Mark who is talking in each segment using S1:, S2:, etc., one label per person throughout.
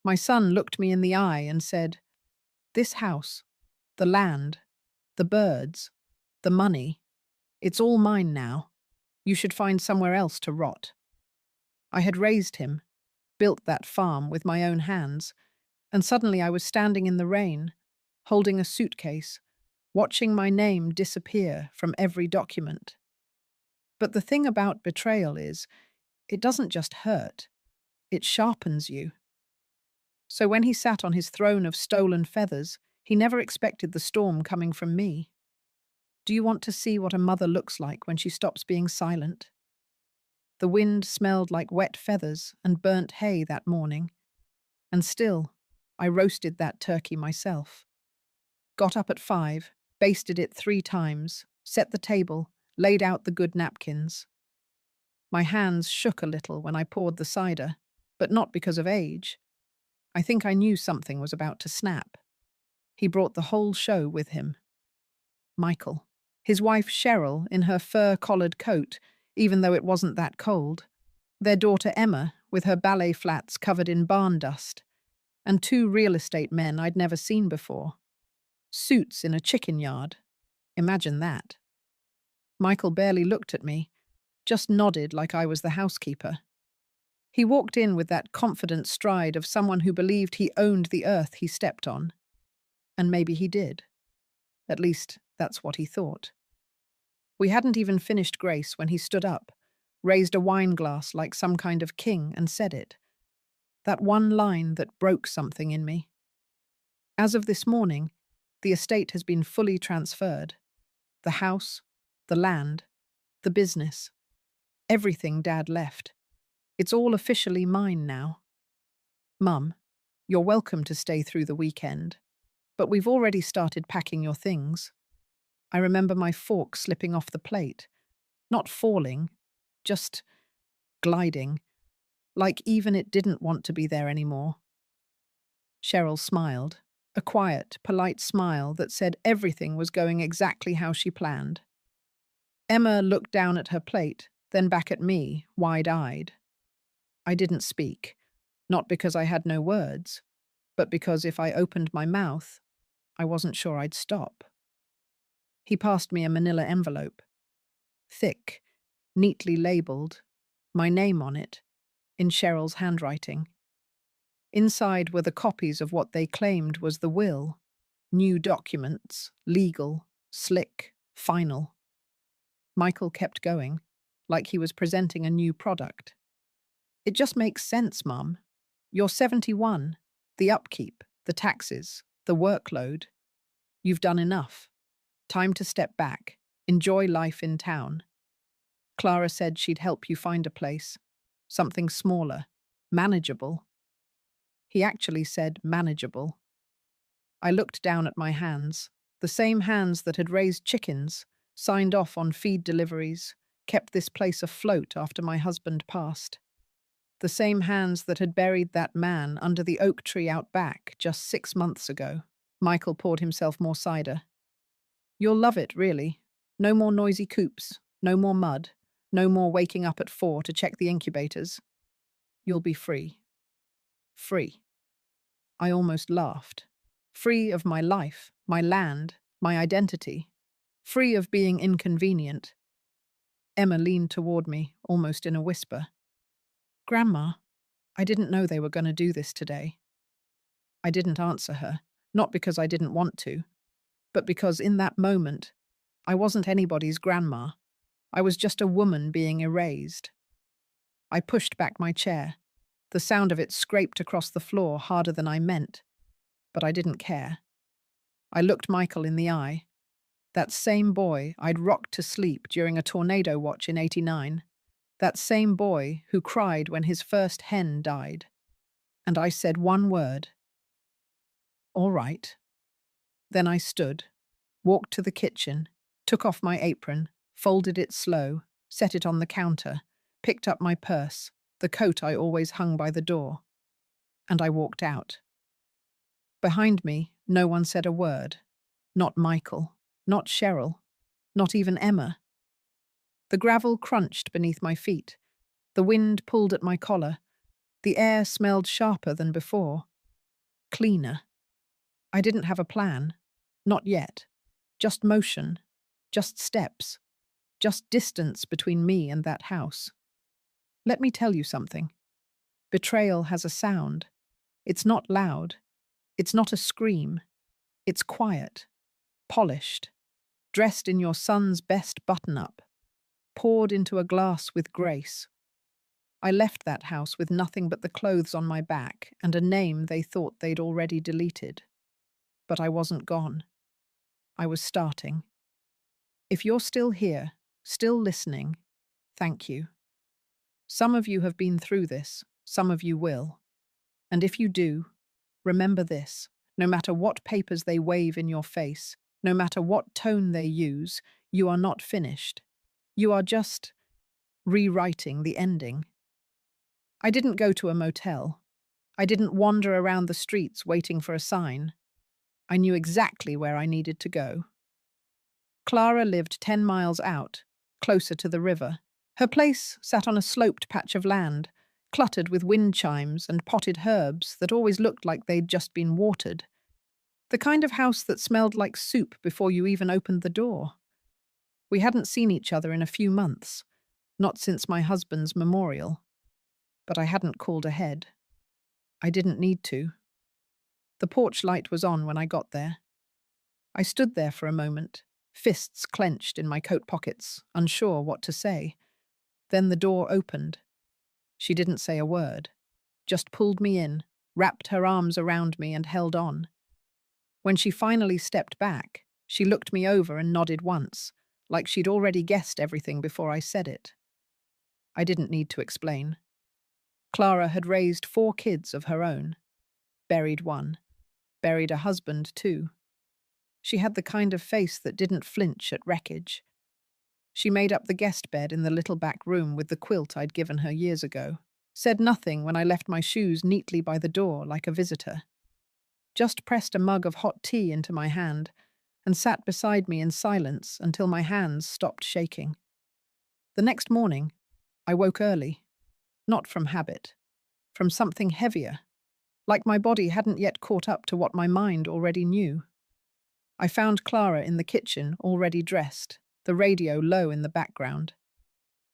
S1: My son looked me in the eye and said, "This house, the land, the birds, the money, it's all mine now. You should find somewhere else to rot." I had raised him, built that farm with my own hands, and suddenly I was standing in the rain, holding a suitcase, watching my name disappear from every document. But the thing about betrayal is, it doesn't just hurt, it sharpens you. So when he sat on his throne of stolen feathers, he never expected the storm coming from me. Do you want to see what a mother looks like when she stops being silent? The wind smelled like wet feathers and burnt hay that morning, and still, I roasted that turkey myself. Got up at 5, basted it 3 times, set the table, laid out the good napkins. My hands shook a little when I poured the cider, but not because of age. I think I knew something was about to snap. He brought the whole show with him. Michael. His wife Cheryl in her fur-collared coat, even though it wasn't that cold. Their daughter Emma with her ballet flats covered in barn dust. And 2 real estate men I'd never seen before. Suits in a chicken yard. Imagine that. Michael barely looked at me, just nodded like I was the housekeeper. He walked in with that confident stride of someone who believed he owned the earth he stepped on. And maybe he did. At least, that's what he thought. We hadn't even finished grace when he stood up, raised a wine glass like some kind of king and said it. That one line that broke something in me. As of this morning, the estate has been fully transferred. The house, the land, the business. Everything Dad left. It's all officially mine now. Mum, you're welcome to stay through the weekend, but we've already started packing your things. I remember my fork slipping off the plate. Not falling, just gliding, like even it didn't want to be there anymore. Cheryl smiled, a quiet, polite smile that said everything was going exactly how she planned. Emma looked down at her plate, then back at me, wide-eyed. I didn't speak, not because I had no words, but because if I opened my mouth, I wasn't sure I'd stop. He passed me a manila envelope. Thick, neatly labelled, my name on it, in Cheryl's handwriting. Inside were the copies of what they claimed was the will. New documents, legal, slick, final. Michael kept going, like he was presenting a new product. "It just makes sense, Mum. You're 71. The upkeep, the taxes, the workload. You've done enough. Time to step back. Enjoy life in town. Clara said she'd help you find a place. Something smaller. Manageable." He actually said manageable. I looked down at my hands, the same hands that had raised chickens, signed off on feed deliveries, kept this place afloat after my husband passed. The same hands that had buried that man under the oak tree out back just 6 months ago. Michael poured himself more cider. "You'll love it, really. No more noisy coops, no more mud, no more waking up at 4 to check the incubators. You'll be free. Free." I almost laughed. Free of my life, my land, my identity. Free of being inconvenient. Emma leaned toward me, almost in a whisper. "Grandma, I didn't know they were going to do this today." I didn't answer her, not because I didn't want to, but because in that moment, I wasn't anybody's grandma. I was just a woman being erased. I pushed back my chair. The sound of it scraped across the floor harder than I meant, but I didn't care. I looked Michael in the eye. That same boy I'd rocked to sleep during a tornado watch in '89. That same boy who cried when his first hen died. And I said one word. "All right." Then I stood, walked to the kitchen, took off my apron, folded it slow, set it on the counter, picked up my purse, the coat I always hung by the door, and I walked out. Behind me, no one said a word. Not Michael, not Cheryl, not even Emma. The gravel crunched beneath my feet. The wind pulled at my collar. The air smelled sharper than before, cleaner. I didn't have a plan. Not yet. Just motion. Just steps. Just distance between me and that house. Let me tell you something. Betrayal has a sound. It's not loud. It's not a scream. It's quiet, polished, dressed in your son's best button-up, poured into a glass with grace. I left that house with nothing but the clothes on my back and a name they thought they'd already deleted. But I wasn't gone. I was starting. If you're still here, still listening, thank you. Some of you have been through this, some of you will. And if you do, remember this. No matter what papers they wave in your face, no matter what tone they use, you are not finished. You are just rewriting the ending. I didn't go to a motel. I didn't wander around the streets waiting for a sign. I knew exactly where I needed to go. Clara lived 10 miles out, closer to the river. Her place sat on a sloped patch of land, cluttered with wind chimes and potted herbs that always looked like they'd just been watered. The kind of house that smelled like soup before you even opened the door. We hadn't seen each other in a few months, not since my husband's memorial. But I hadn't called ahead. I didn't need to. The porch light was on when I got there. I stood there for a moment, fists clenched in my coat pockets, unsure what to say. Then the door opened. She didn't say a word, just pulled me in, wrapped her arms around me and held on. When she finally stepped back, she looked me over and nodded once, like she'd already guessed everything before I said it. I didn't need to explain. Clara had raised 4 kids of her own. Buried one. Buried a husband, too. She had the kind of face that didn't flinch at wreckage. She made up the guest bed in the little back room with the quilt I'd given her years ago. Said nothing when I left my shoes neatly by the door like a visitor. Just pressed a mug of hot tea into my hand and sat beside me in silence until my hands stopped shaking. The next morning, I woke early. Not from habit. From something heavier. Like my body hadn't yet caught up to what my mind already knew. I found Clara in the kitchen, already dressed, the radio low in the background.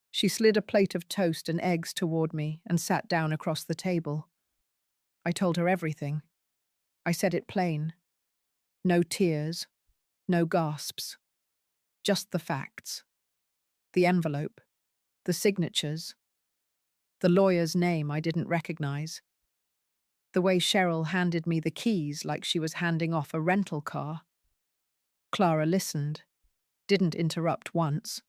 S1: She slid a plate of toast and eggs toward me and sat down across the table. I told her everything. I said it plain. No tears, no gasps. Just the facts. The envelope, the signatures, the lawyer's name I didn't recognize. The way Cheryl handed me the keys like she was handing off a rental car. Clara listened, didn't interrupt once.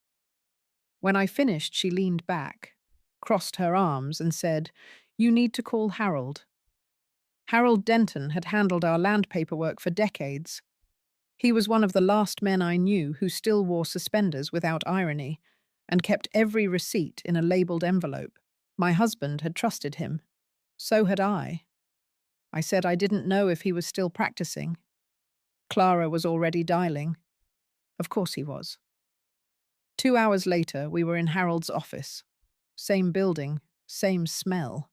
S1: When I finished, she leaned back, crossed her arms and said, "You need to call Harold." Harold Denton had handled our land paperwork for decades. He was one of the last men I knew who still wore suspenders without irony and kept every receipt in a labeled envelope. My husband had trusted him. So had I. I said I didn't know if he was still practicing. Clara was already dialing. Of course he was. 2 hours later, we were in Harold's office. Same building, same smell.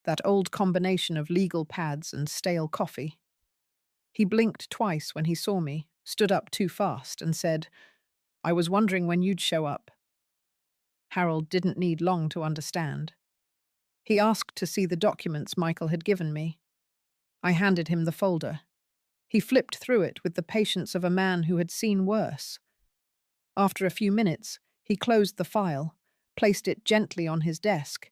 S1: That old combination of legal pads and stale coffee. He blinked twice when he saw me, stood up too fast, and said, "I was wondering when you'd show up." Harold didn't need long to understand. He asked to see the documents Michael had given me. I handed him the folder. He flipped through it with the patience of a man who had seen worse. After a few minutes, he closed the file, placed it gently on his desk,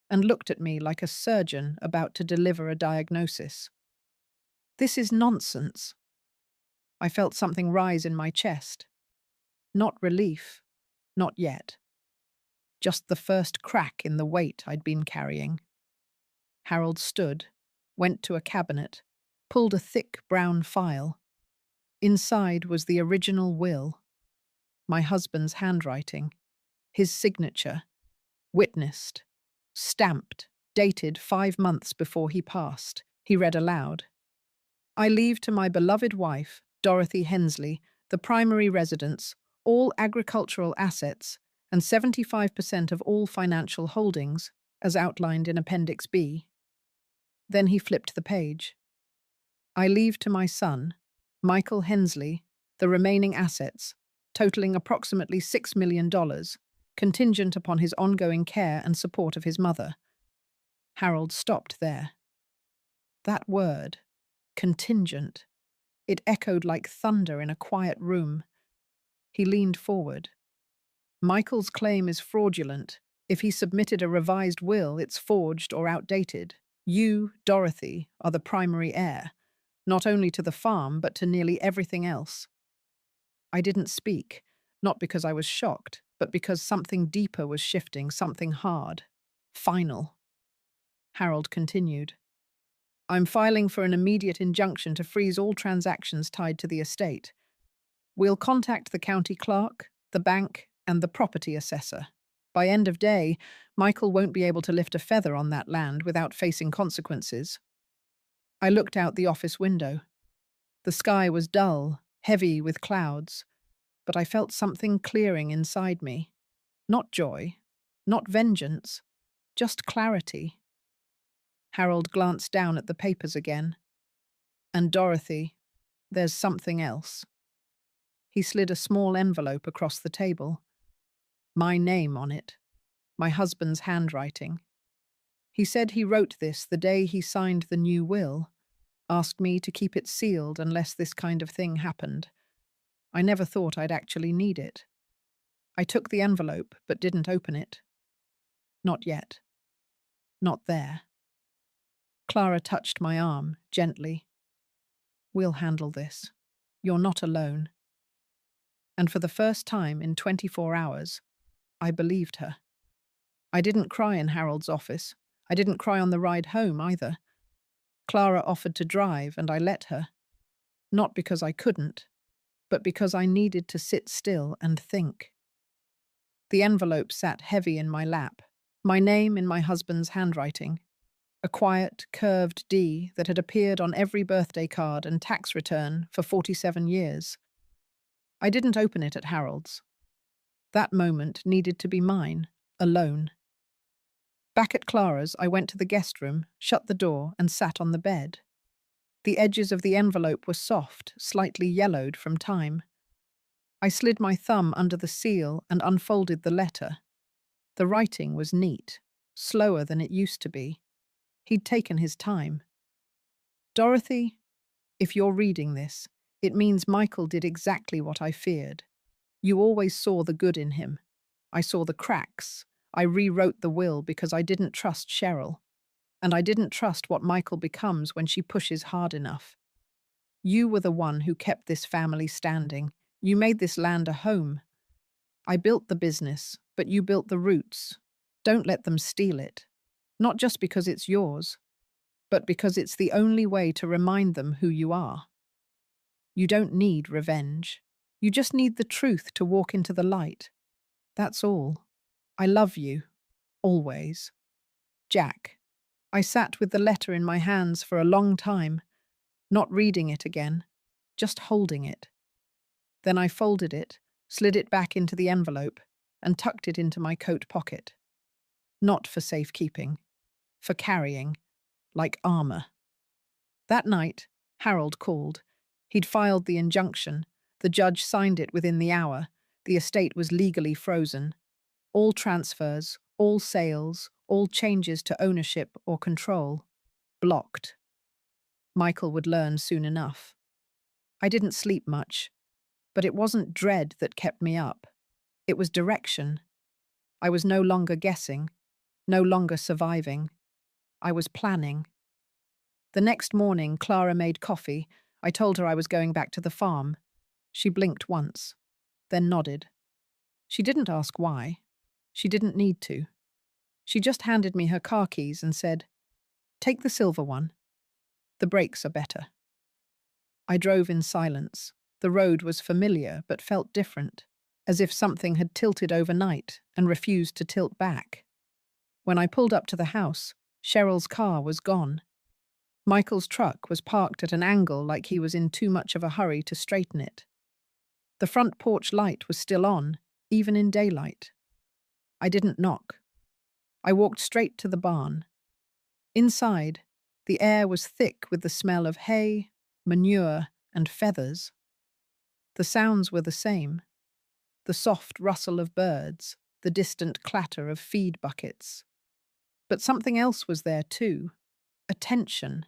S1: and looked at me like a surgeon about to deliver a diagnosis. "This is nonsense." I felt something rise in my chest. Not relief. Not yet. Just the first crack in the weight I'd been carrying. Harold stood, went to a cabinet, pulled a thick brown file. Inside was the original will. My husband's handwriting. His signature. Witnessed. Stamped. Dated 5 months before he passed. He read aloud. "I leave to my beloved wife, Dorothy Hensley, the primary residence, all agricultural assets, and 75% of all financial holdings, as outlined in Appendix B." Then he flipped the page. I leave to my son, Michael Hensley, the remaining assets, totaling approximately $6 million, contingent upon his ongoing care and support of his mother. Harold stopped there. That word, contingent, it echoed like thunder in a quiet room. He leaned forward. Michael's claim is fraudulent. If he submitted a revised will, it's forged or outdated. You, Dorothy, are the primary heir, not only to the farm, but to nearly everything else. I didn't speak, not because I was shocked, but because something deeper was shifting, something hard, final. Harold continued. I'm filing for an immediate injunction to freeze all transactions tied to the estate. We'll contact the county clerk, the bank, and the property assessor. By end of day, Michael won't be able to lift a feather on that land without facing consequences. I looked out the office window. The sky was dull, heavy with clouds, but I felt something clearing inside me. Not joy, not vengeance, just clarity. Harold glanced down at the papers again. And Dorothy, there's something else. He slid a small envelope across the table. My name on it, my husband's handwriting. He said he wrote this the day he signed the new will, asked me to keep it sealed unless this kind of thing happened. I never thought I'd actually need it. I took the envelope but didn't open it. Not yet. Not there. Clara touched my arm, gently. We'll handle this. You're not alone. And for the first time in 24 hours, I believed her. I didn't cry in Harold's office. I didn't cry on the ride home either. Clara offered to drive, and I let her. Not because I couldn't, but because I needed to sit still and think. The envelope sat heavy in my lap, my name in my husband's handwriting, a quiet, curved D that had appeared on every birthday card and tax return for 47 years. I didn't open it at Harold's. That moment needed to be mine, alone. Back at Clara's, I went to the guest room, shut the door, and sat on the bed. The edges of the envelope were soft, slightly yellowed from time. I slid my thumb under the seal and unfolded the letter. The writing was neat, slower than it used to be. He'd taken his time. Dorothy, if you're reading this, it means Michael did exactly what I feared. You always saw the good in him. I saw the cracks. I rewrote the will because I didn't trust Cheryl. And I didn't trust what Michael becomes when she pushes hard enough. You were the one who kept this family standing. You made this land a home. I built the business, but you built the roots. Don't let them steal it. Not just because it's yours, but because it's the only way to remind them who you are. You don't need revenge. You just need the truth to walk into the light. That's all. I love you. Always. Jack. I sat with the letter in my hands for a long time, not reading it again, just holding it. Then I folded it, slid it back into the envelope, and tucked it into my coat pocket. Not for safekeeping, for carrying, like armor. That night, Harold called. He'd filed the injunction. The judge signed it within the hour. The estate was legally frozen. All transfers, all sales, all changes to ownership or control, blocked. Michael would learn soon enough. I didn't sleep much, but it wasn't dread that kept me up. It was direction. I was no longer guessing, no longer surviving. I was planning. The next morning, Clara made coffee. I told her I was going back to the farm. She blinked once, then nodded. She didn't ask why. She didn't need to. She just handed me her car keys and said, "Take the silver one. The brakes are better." I drove in silence. The road was familiar but felt different, as if something had tilted overnight and refused to tilt back. When I pulled up to the house, Cheryl's car was gone. Michael's truck was parked at an angle like he was in too much of a hurry to straighten it. The front porch light was still on, even in daylight. I didn't knock. I walked straight to the barn. Inside, the air was thick with the smell of hay, manure, and feathers. The sounds were the same: the soft rustle of birds, the distant clatter of feed buckets. But something else was there too: a tension,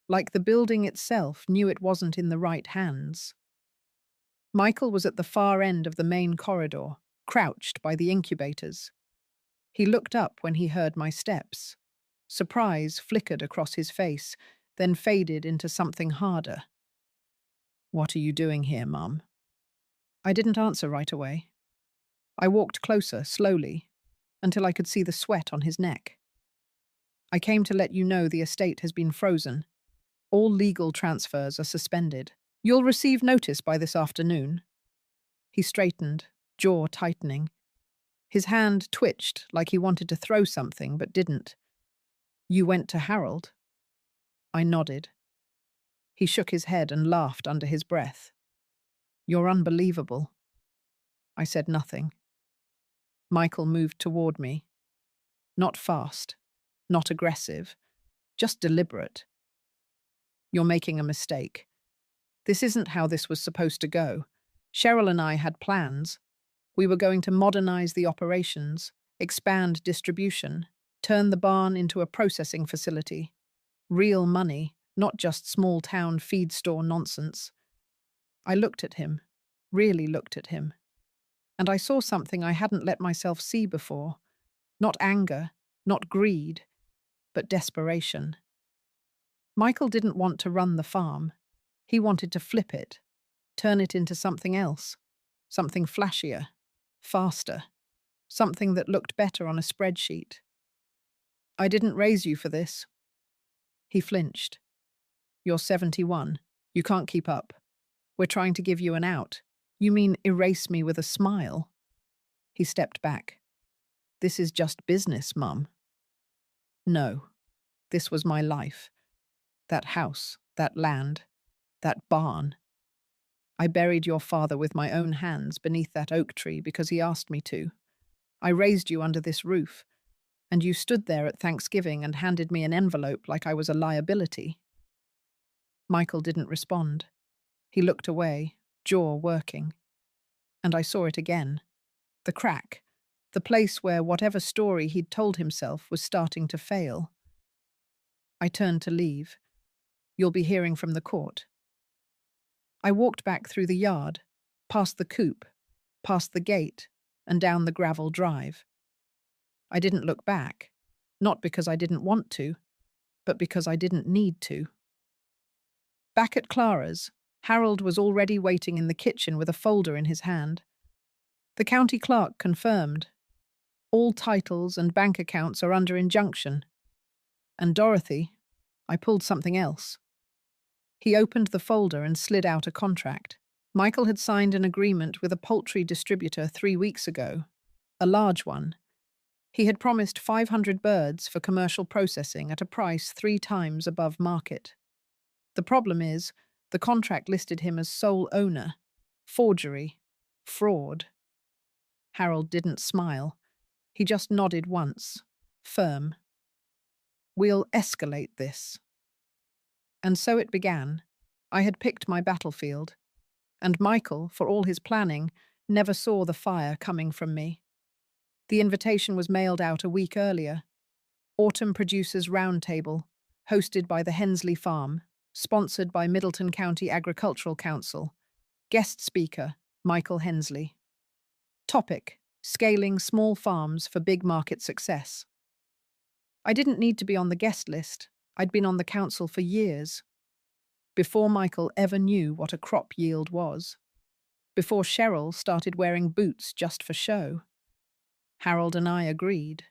S1: like the building itself knew it wasn't in the right hands. Michael was at the far end of the main corridor, crouched by the incubators. He looked up when he heard my steps. Surprise flickered across his face, then faded into something harder. "What are you doing here, Mum?" I didn't answer right away. I walked closer, slowly, until I could see the sweat on his neck. "I came to let you know the estate has been frozen. All legal transfers are suspended. You'll receive notice by this afternoon." He straightened, jaw tightening. His hand twitched like he wanted to throw something, but didn't. "You went to Harold?" I nodded. He shook his head and laughed under his breath. "You're unbelievable." I said nothing. Michael moved toward me. Not fast, not aggressive, just deliberate. "You're making a mistake. This isn't how this was supposed to go. Cheryl and I had plans. We were going to modernize the operations, expand distribution, turn the barn into a processing facility. Real money, not just small-town feed store nonsense." I looked at him, really looked at him, and I saw something I hadn't let myself see before. Not anger, not greed, but desperation. Michael didn't want to run the farm. He wanted to flip it, turn it into something else, something flashier, faster, something that looked better on a spreadsheet. "I didn't raise you for this." He flinched. "You're 71. You can't keep up. We're trying to give you an out. You mean erase me with a smile?" He stepped back. "This is just business, Mum." No, this was my life. That house, that land, that barn. I buried your father with my own hands beneath that oak tree because he asked me to. I raised you under this roof, and you stood there at Thanksgiving and handed me an envelope like I was a liability." Michael didn't respond. He looked away, jaw working. And I saw it again. The crack. The place where whatever story he'd told himself was starting to fail. I turned to leave. "You'll be hearing from the court." I walked back through the yard, past the coop, past the gate, and down the gravel drive. I didn't look back, not because I didn't want to, but because I didn't need to. Back at Clara's, Harold was already waiting in the kitchen with a folder in his hand. The county clerk confirmed. "All titles and bank accounts are under injunction." And Dorothy, I pulled something else. He opened the folder and slid out a contract. Michael had signed an agreement with a poultry distributor 3 weeks ago, a large one. He had promised 500 birds for commercial processing at a price 3 times above market. The problem is, the contract listed him as sole owner. Forgery. Fraud. Harold didn't smile. He just nodded once, firm. "We'll escalate this." And so it began. I had picked my battlefield. And Michael, for all his planning, never saw the fire coming from me. The invitation was mailed out a week earlier. Autumn Producers Roundtable, hosted by the Hensley Farm, sponsored by Middleton County Agricultural Council. Guest speaker, Michael Hensley. Topic: Scaling small farms for big market success. I didn't need to be on the guest list. I'd been on the council for years. Before Michael ever knew what a crop yield was. Before Cheryl started wearing boots just for show. Harold and I agreed.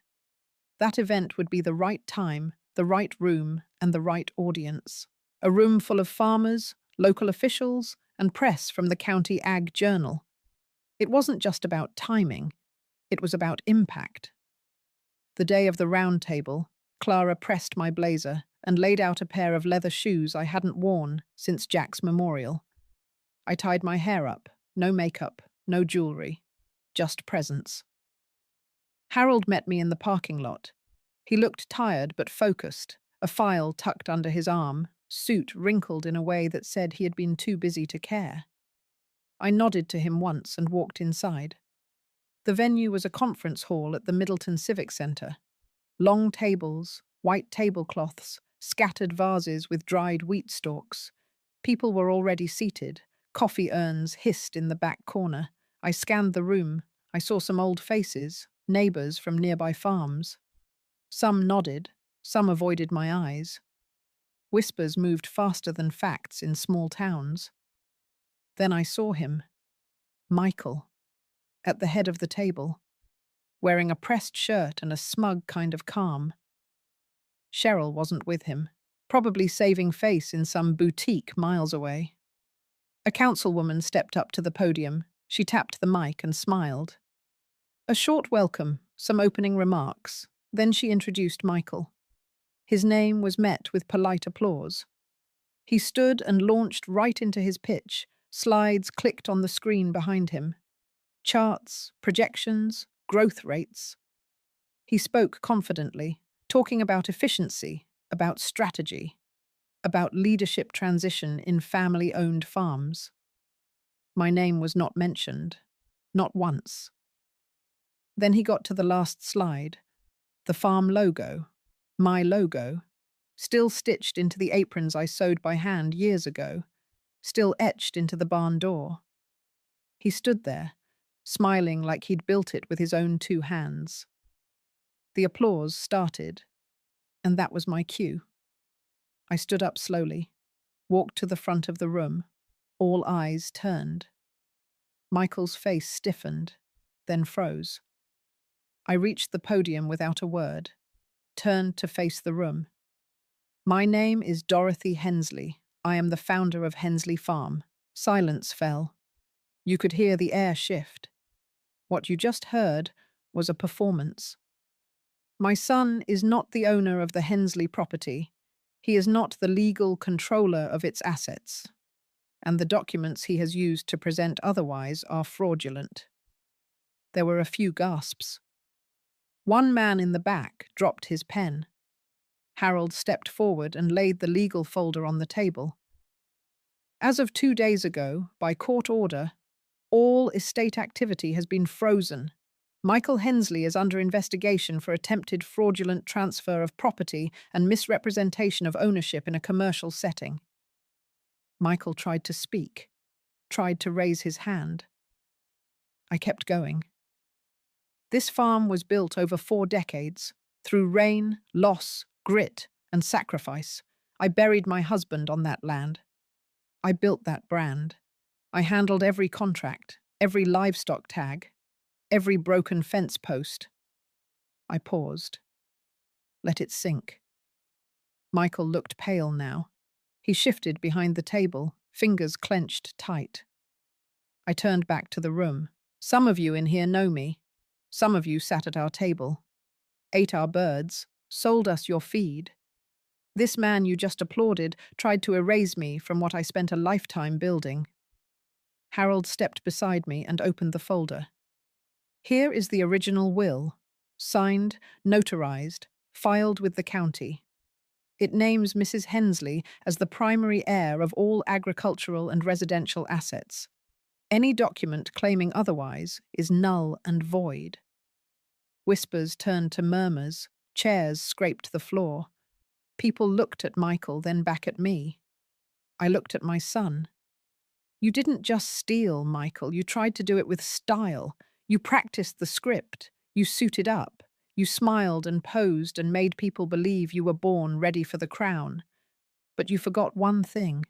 S1: That event would be the right time, the right room, and the right audience. A room full of farmers, local officials, and press from the County Ag Journal. It wasn't just about timing, it was about impact. The day of the round table, Clara pressed my blazer and laid out a pair of leather shoes I hadn't worn since Jack's memorial. I tied my hair up, no makeup, no jewelry, just presence. Harold met me in the parking lot. He looked tired but focused, a file tucked under his arm, suit wrinkled in a way that said he had been too busy to care. I nodded to him once and walked inside. The venue was a conference hall at the Middleton Civic Centre. Long tables, white tablecloths, scattered vases with dried wheat stalks. People were already seated. Coffee urns hissed in the back corner. I scanned the room. I saw some old faces, neighbours from nearby farms. Some nodded, some avoided my eyes. Whispers moved faster than facts in small towns. Then I saw him, Michael, at the head of the table, wearing a pressed shirt and a smug kind of calm. Cheryl wasn't with him, probably saving face in some boutique miles away. A councilwoman stepped up to the podium. She tapped the mic and smiled. A short welcome, some opening remarks. Then she introduced Michael. His name was met with polite applause. He stood and launched right into his pitch. Slides clicked on the screen behind him. Charts, projections, growth rates. He spoke confidently, talking about efficiency, about strategy, about leadership transition in family-owned farms. My name was not mentioned, not once. Then he got to the last slide, the farm logo, my logo, still stitched into the aprons I sewed by hand years ago, still etched into the barn door. He stood there, smiling like he'd built it with his own 2 hands. The applause started, and that was my cue. I stood up slowly, walked to the front of the room. All eyes turned. Michael's face stiffened, then froze. I reached the podium without a word, turned to face the room. My name is Dorothy Hensley. I am the founder of Hensley Farm. Silence fell. You could hear the air shift. What you just heard was a performance. My son is not the owner of the Hensley property. He is not the legal controller of its assets. And the documents he has used to present otherwise are fraudulent. There were a few gasps. One man in the back dropped his pen. Harold stepped forward and laid the legal folder on the table. As of 2 days ago, by court order, all estate activity has been frozen. Michael Hensley is under investigation for attempted fraudulent transfer of property and misrepresentation of ownership in a commercial setting. Michael tried to speak, tried to raise his hand. I kept going. This farm was built over 4 decades, through rain, loss, grit, and sacrifice. I buried my husband on that land. I built that brand. I handled every contract, every livestock tag, every broken fence post. I paused. Let it sink. Michael looked pale now. He shifted behind the table, fingers clenched tight. I turned back to the room. Some of you in here know me. Some of you sat at our table, ate our birds, sold us your feed. This man you just applauded tried to erase me from what I spent a lifetime building. Harold stepped beside me and opened the folder. Here is the original will, signed, notarized, filed with the county. It names Mrs. Hensley as the primary heir of all agricultural and residential assets. Any document claiming otherwise is null and void. Whispers turned to murmurs, chairs scraped the floor. People looked at Michael, then back at me. I looked at my son. You didn't just steal, Michael, you tried to do it with style. You practiced the script, you suited up, you smiled and posed and made people believe you were born ready for the crown. But you forgot one thing.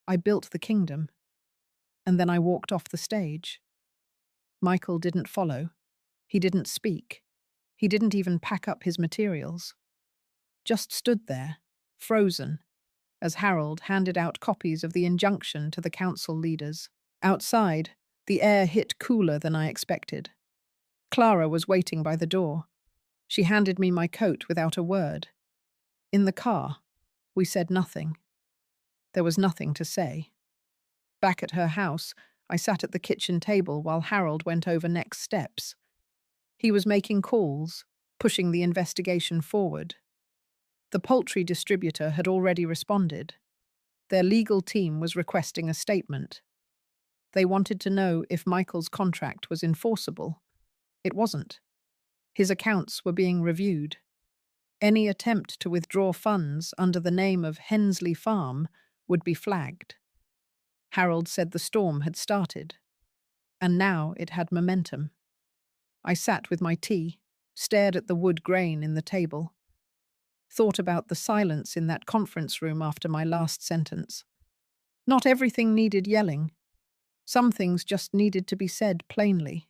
S1: I built the kingdom. And then I walked off the stage. Michael didn't follow. He didn't speak. He didn't even pack up his materials. Just stood there, frozen, as Harold handed out copies of the injunction to the council leaders. Outside, the air hit cooler than I expected. Clara was waiting by the door. She handed me my coat without a word. In the car, we said nothing. There was nothing to say. Back at her house, I sat at the kitchen table while Harold went over next steps. He was making calls, pushing the investigation forward. The poultry distributor had already responded. Their legal team was requesting a statement. They wanted to know if Michael's contract was enforceable. It wasn't. His accounts were being reviewed. Any attempt to withdraw funds under the name of Hensley Farm would be flagged. Harold said the storm had started, and now it had momentum. I sat with my tea, stared at the wood grain in the table, thought about the silence in that conference room after my last sentence. Not everything needed yelling. Some things just needed to be said plainly.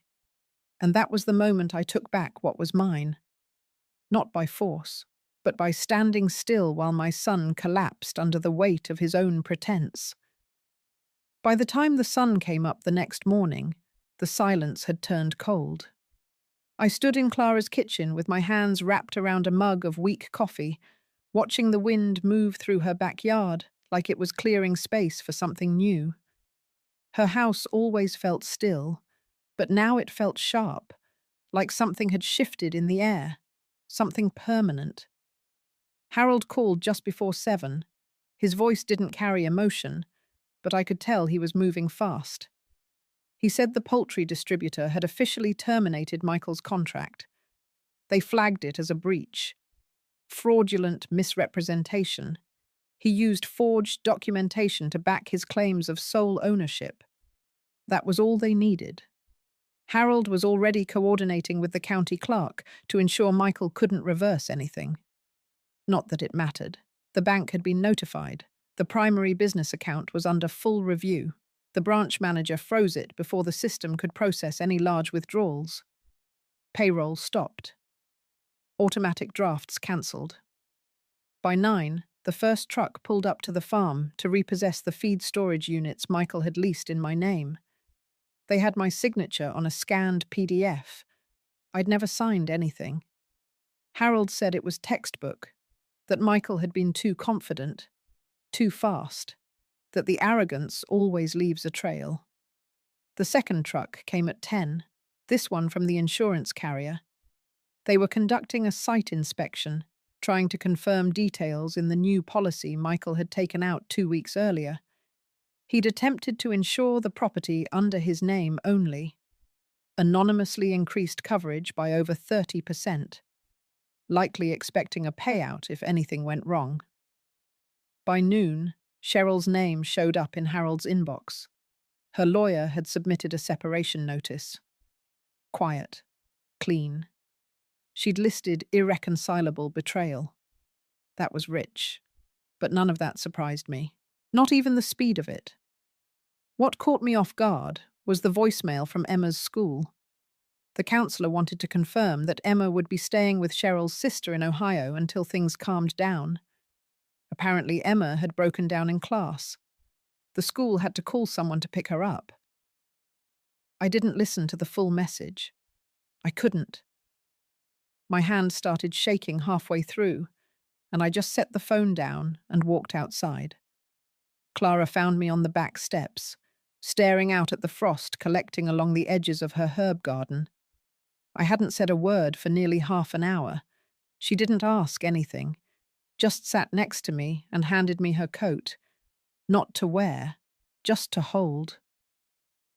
S1: And that was the moment I took back what was mine. Not by force, but by standing still while my son collapsed under the weight of his own pretense. By the time the sun came up the next morning, the silence had turned cold. I stood in Clara's kitchen with my hands wrapped around a mug of weak coffee, watching the wind move through her backyard like it was clearing space for something new. Her house always felt still, but now it felt sharp, like something had shifted in the air, something permanent. Harold called just before 7. His voice didn't carry emotion, but I could tell he was moving fast. He said the poultry distributor had officially terminated Michael's contract. They flagged it as a breach. Fraudulent misrepresentation. He used forged documentation to back his claims of sole ownership. That was all they needed. Harold was already coordinating with the county clerk to ensure Michael couldn't reverse anything. Not that it mattered. The bank had been notified. The primary business account was under full review. The branch manager froze it before the system could process any large withdrawals. Payroll stopped. Automatic drafts cancelled. By 9, the first truck pulled up to the farm to repossess the feed storage units Michael had leased in my name. They had my signature on a scanned PDF. I'd never signed anything. Harold said it was textbook, that Michael had been too confident, too fast, that the arrogance always leaves a trail. The second truck came at 10, this one from the insurance carrier. They were conducting a site inspection, trying to confirm details in the new policy Michael had taken out 2 weeks earlier. He'd attempted to insure the property under his name only, anonymously increased coverage by over 30%, likely expecting a payout if anything went wrong. By noon, Cheryl's name showed up in Harold's inbox. Her lawyer had submitted a separation notice. Quiet. Clean. She'd listed irreconcilable betrayal. That was rich. But none of that surprised me. Not even the speed of it. What caught me off guard was the voicemail from Emma's school. The counselor wanted to confirm that Emma would be staying with Cheryl's sister in Ohio until things calmed down. Apparently, Emma had broken down in class. The school had to call someone to pick her up. I didn't listen to the full message. I couldn't. My hand started shaking halfway through, and I just set the phone down and walked outside. Clara found me on the back steps, staring out at the frost collecting along the edges of her herb garden. I hadn't said a word for nearly half an hour. She didn't ask anything, just sat next to me and handed me her coat. Not to wear, just to hold.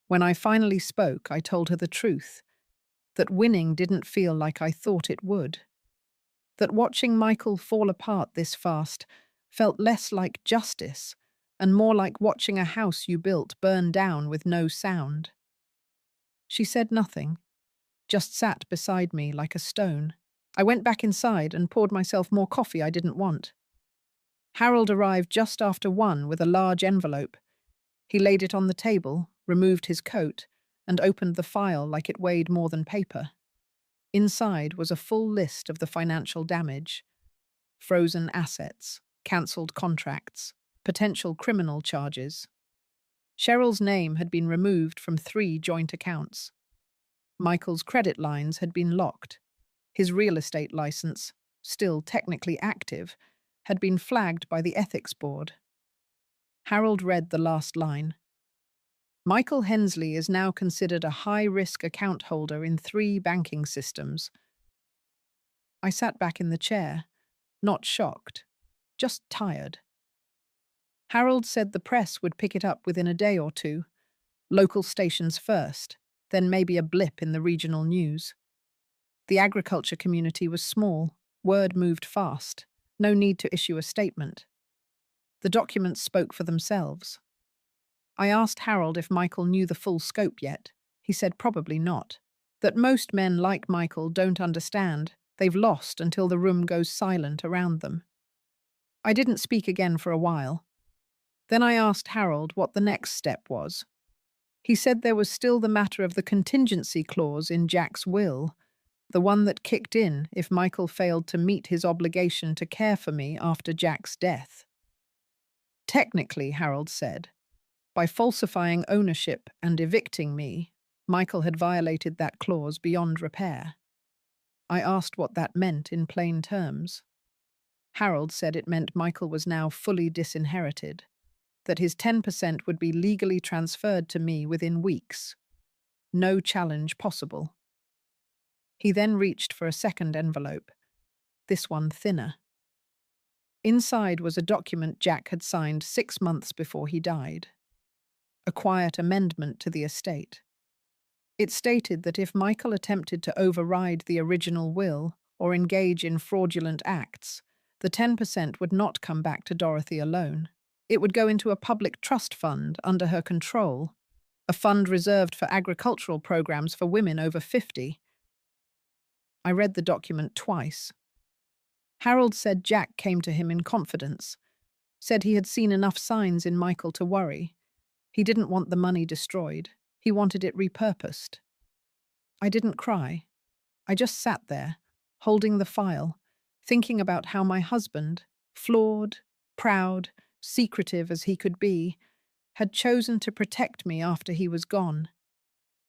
S1: When I finally spoke, I told her the truth, that winning didn't feel like I thought it would. That watching Michael fall apart this fast felt less like justice and more like watching a house you built burn down with no sound. She said nothing, just sat beside me like a stone. I went back inside and poured myself more coffee I didn't want. Harold arrived just after 1 with a large envelope. He laid it on the table, removed his coat, and opened the file like it weighed more than paper. Inside was a full list of the financial damage: frozen assets, cancelled contracts, potential criminal charges. Cheryl's name had been removed from 3 joint accounts. Michael's credit lines had been locked. His real estate license, still technically active, had been flagged by the ethics board. Harold read the last line. Michael Hensley is now considered a high-risk account holder in 3 banking systems. I sat back in the chair, not shocked, just tired. Harold said the press would pick it up within a day or two, local stations first, then maybe a blip in the regional news. The agriculture community was small, word moved fast, no need to issue a statement. The documents spoke for themselves. I asked Harold if Michael knew the full scope yet. He said probably not. That most men like Michael don't understand. They've lost until the room goes silent around them. I didn't speak again for a while. Then I asked Harold what the next step was. He said there was still the matter of the contingency clause in Jack's will, the one that kicked in if Michael failed to meet his obligation to care for me after Jack's death. Technically, Harold said, by falsifying ownership and evicting me, Michael had violated that clause beyond repair. I asked what that meant in plain terms. Harold said it meant Michael was now fully disinherited, that his 10% would be legally transferred to me within weeks. No challenge possible. He then reached for a second envelope, this one thinner. Inside was a document Jack had signed 6 months before he died. A quiet amendment to the estate. It stated that if Michael attempted to override the original will or engage in fraudulent acts, the 10% would not come back to Dorothy alone. It would go into a public trust fund under her control, a fund reserved for agricultural programs for women over 50. I read the document twice. Harold said Jack came to him in confidence, said he had seen enough signs in Michael to worry. He didn't want the money destroyed. He wanted it repurposed. I didn't cry. I just sat there, holding the file, thinking about how my husband, flawed, proud, secretive as he could be, had chosen to protect me after he was gone.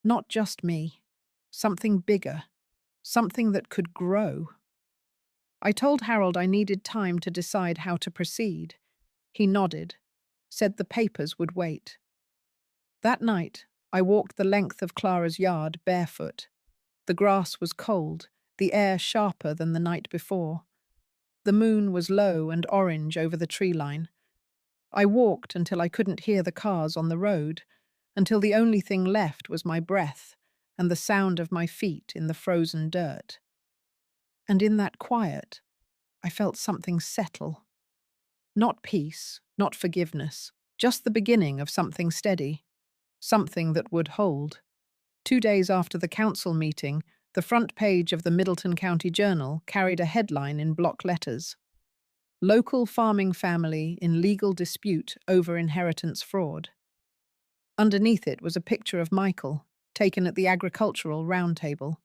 S1: Not just me. Something bigger. Something that could grow. I told Harold I needed time to decide how to proceed. He nodded, said the papers would wait. That night, I walked the length of Clara's yard barefoot. The grass was cold, the air sharper than the night before. The moon was low and orange over the tree line. I walked until I couldn't hear the cars on the road, until the only thing left was my breath and the sound of my feet in the frozen dirt. And in that quiet, I felt something settle. Not peace, not forgiveness, just the beginning of something steady, something that would hold. 2 days after the council meeting, the front page of the Middleton County Journal carried a headline in block letters. Local farming family in legal dispute over inheritance fraud. Underneath it was a picture of Michael, taken at the agricultural round table.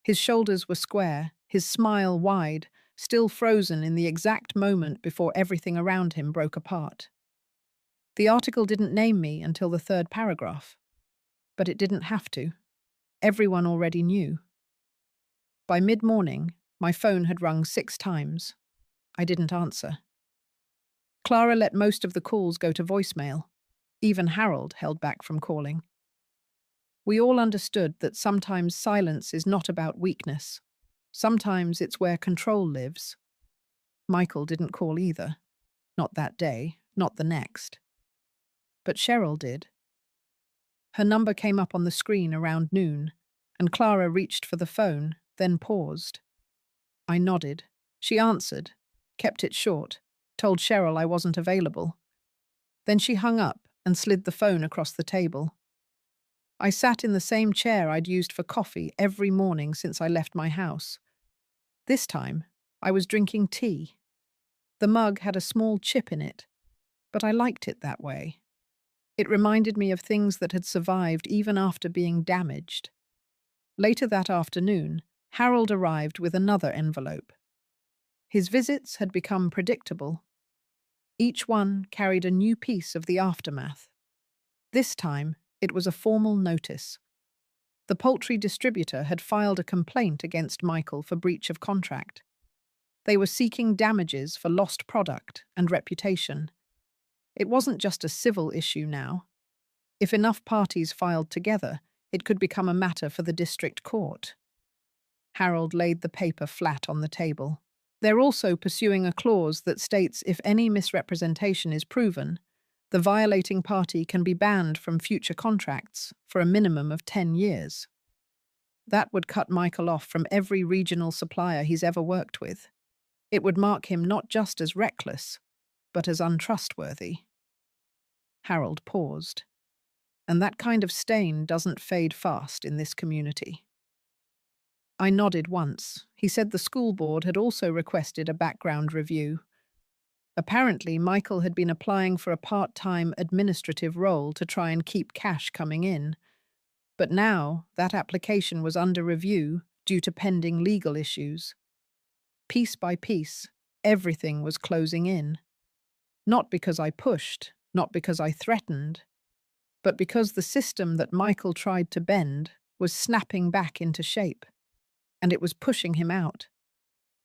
S1: His shoulders were square, his smile wide, still frozen in the exact moment before everything around him broke apart. The article didn't name me until the 3rd paragraph. But it didn't have to. Everyone already knew. By mid-morning, my phone had rung 6 times. I didn't answer. Clara let most of the calls go to voicemail. Even Harold held back from calling. We all understood that sometimes silence is not about weakness. Sometimes it's where control lives. Michael didn't call either. Not that day, not the next. But Cheryl did. Her number came up on the screen around noon, and Clara reached for the phone, then paused. I nodded. She answered, kept it short, told Cheryl I wasn't available. Then she hung up and slid the phone across the table. I sat in the same chair I'd used for coffee every morning since I left my house. This time, I was drinking tea. The mug had a small chip in it, but I liked it that way. It reminded me of things that had survived even after being damaged. Later that afternoon, Harold arrived with another envelope. His visits had become predictable. Each one carried a new piece of the aftermath. This time, it was a formal notice. The poultry distributor had filed a complaint against Michael for breach of contract. They were seeking damages for lost product and reputation. It wasn't just a civil issue now. If enough parties filed together, it could become a matter for the district court. Harold laid the paper flat on the table. They're also pursuing a clause that states if any misrepresentation is proven, the violating party can be banned from future contracts for a minimum of 10 years. That would cut Michael off from every regional supplier he's ever worked with. It would mark him not just as reckless, but as untrustworthy. Harold paused. And that kind of stain doesn't fade fast in this community. I nodded once. He said the school board had also requested a background review. Apparently, Michael had been applying for a part-time administrative role to try and keep cash coming in. But now, that application was under review due to pending legal issues. Piece by piece, everything was closing in. Not because I pushed, not because I threatened, but because the system that Michael tried to bend was snapping back into shape, and it was pushing him out.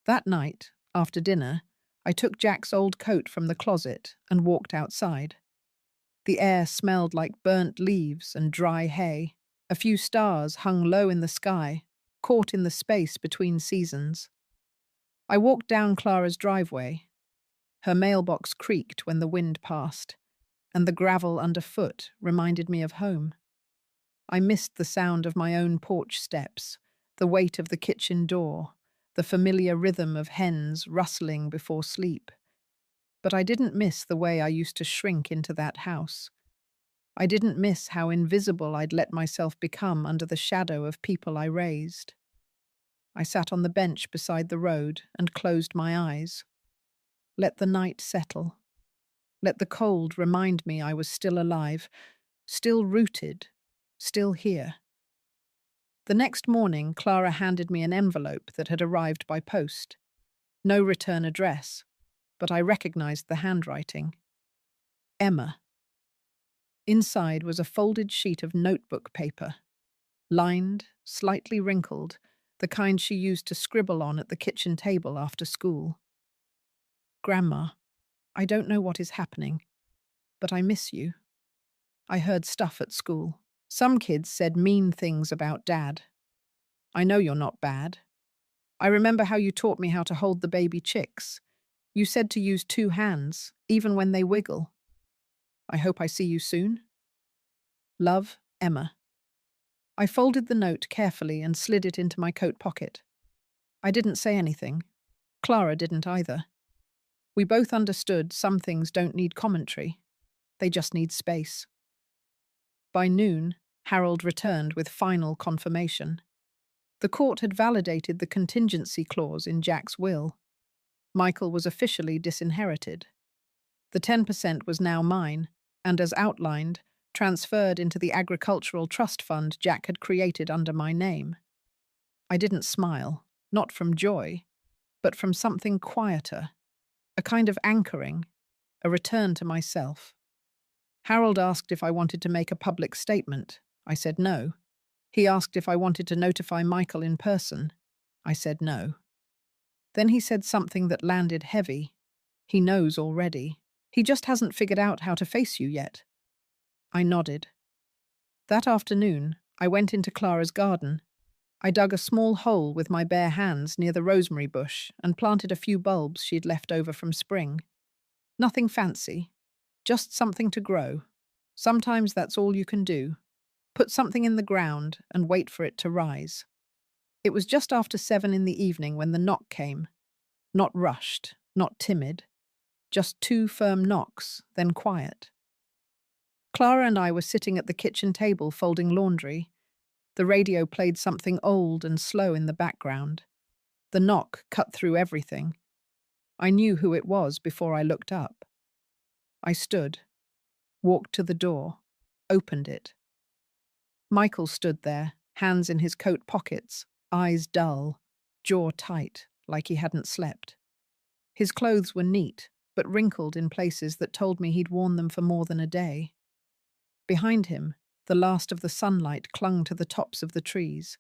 S1: That night, after dinner, I took Jack's old coat from the closet and walked outside. The air smelled like burnt leaves and dry hay. A few stars hung low in the sky, caught in the space between seasons. I walked down Clara's driveway. Her mailbox creaked when the wind passed, and the gravel underfoot reminded me of home. I missed the sound of my own porch steps, the weight of the kitchen door, the familiar rhythm of hens rustling before sleep. But I didn't miss the way I used to shrink into that house. I didn't miss how invisible I'd let myself become under the shadow of people I raised. I sat on the bench beside the road and closed my eyes. Let the night settle. Let the cold remind me I was still alive, still rooted, still here. The next morning, Clara handed me an envelope that had arrived by post. No return address, but I recognized the handwriting. Emma. Inside was a folded sheet of notebook paper, lined, slightly wrinkled, the kind she used to scribble on at the kitchen table after school. Grandma, I don't know what is happening, but I miss you. I heard stuff at school. Some kids said mean things about Dad. I know you're not bad. I remember how you taught me how to hold the baby chicks. You said to use 2 hands, even when they wiggle. I hope I see you soon. Love, Emma. I folded the note carefully and slid it into my coat pocket. I didn't say anything. Clara didn't either. We both understood some things don't need commentary. They just need space. By noon, Harold returned with final confirmation. The court had validated the contingency clause in Jack's will. Michael was officially disinherited. The 10% was now mine, and as outlined, transferred into the agricultural trust fund Jack had created under my name. I didn't smile, not from joy, but from something quieter, a kind of anchoring, a return to myself. Harold asked if I wanted to make a public statement. I said no. He asked if I wanted to notify Michael in person. I said no. Then he said something that landed heavy. He knows already. He just hasn't figured out how to face you yet. I nodded. That afternoon, I went into Clara's garden. I dug a small hole with my bare hands near the rosemary bush and planted a few bulbs she'd left over from spring. Nothing fancy, just something to grow. Sometimes that's all you can do. Put something in the ground and wait for it to rise. It was just after 7 in the evening when the knock came. Not rushed, not timid. Just 2 firm knocks, then quiet. Clara and I were sitting at the kitchen table folding laundry. The radio played something old and slow in the background. The knock cut through everything. I knew who it was before I looked up. I stood, walked to the door, opened it. Michael stood there, hands in his coat pockets, eyes dull, jaw tight, like he hadn't slept. His clothes were neat, but wrinkled in places that told me he'd worn them for more than a day. Behind him, the last of the sunlight clung to the tops of the trees.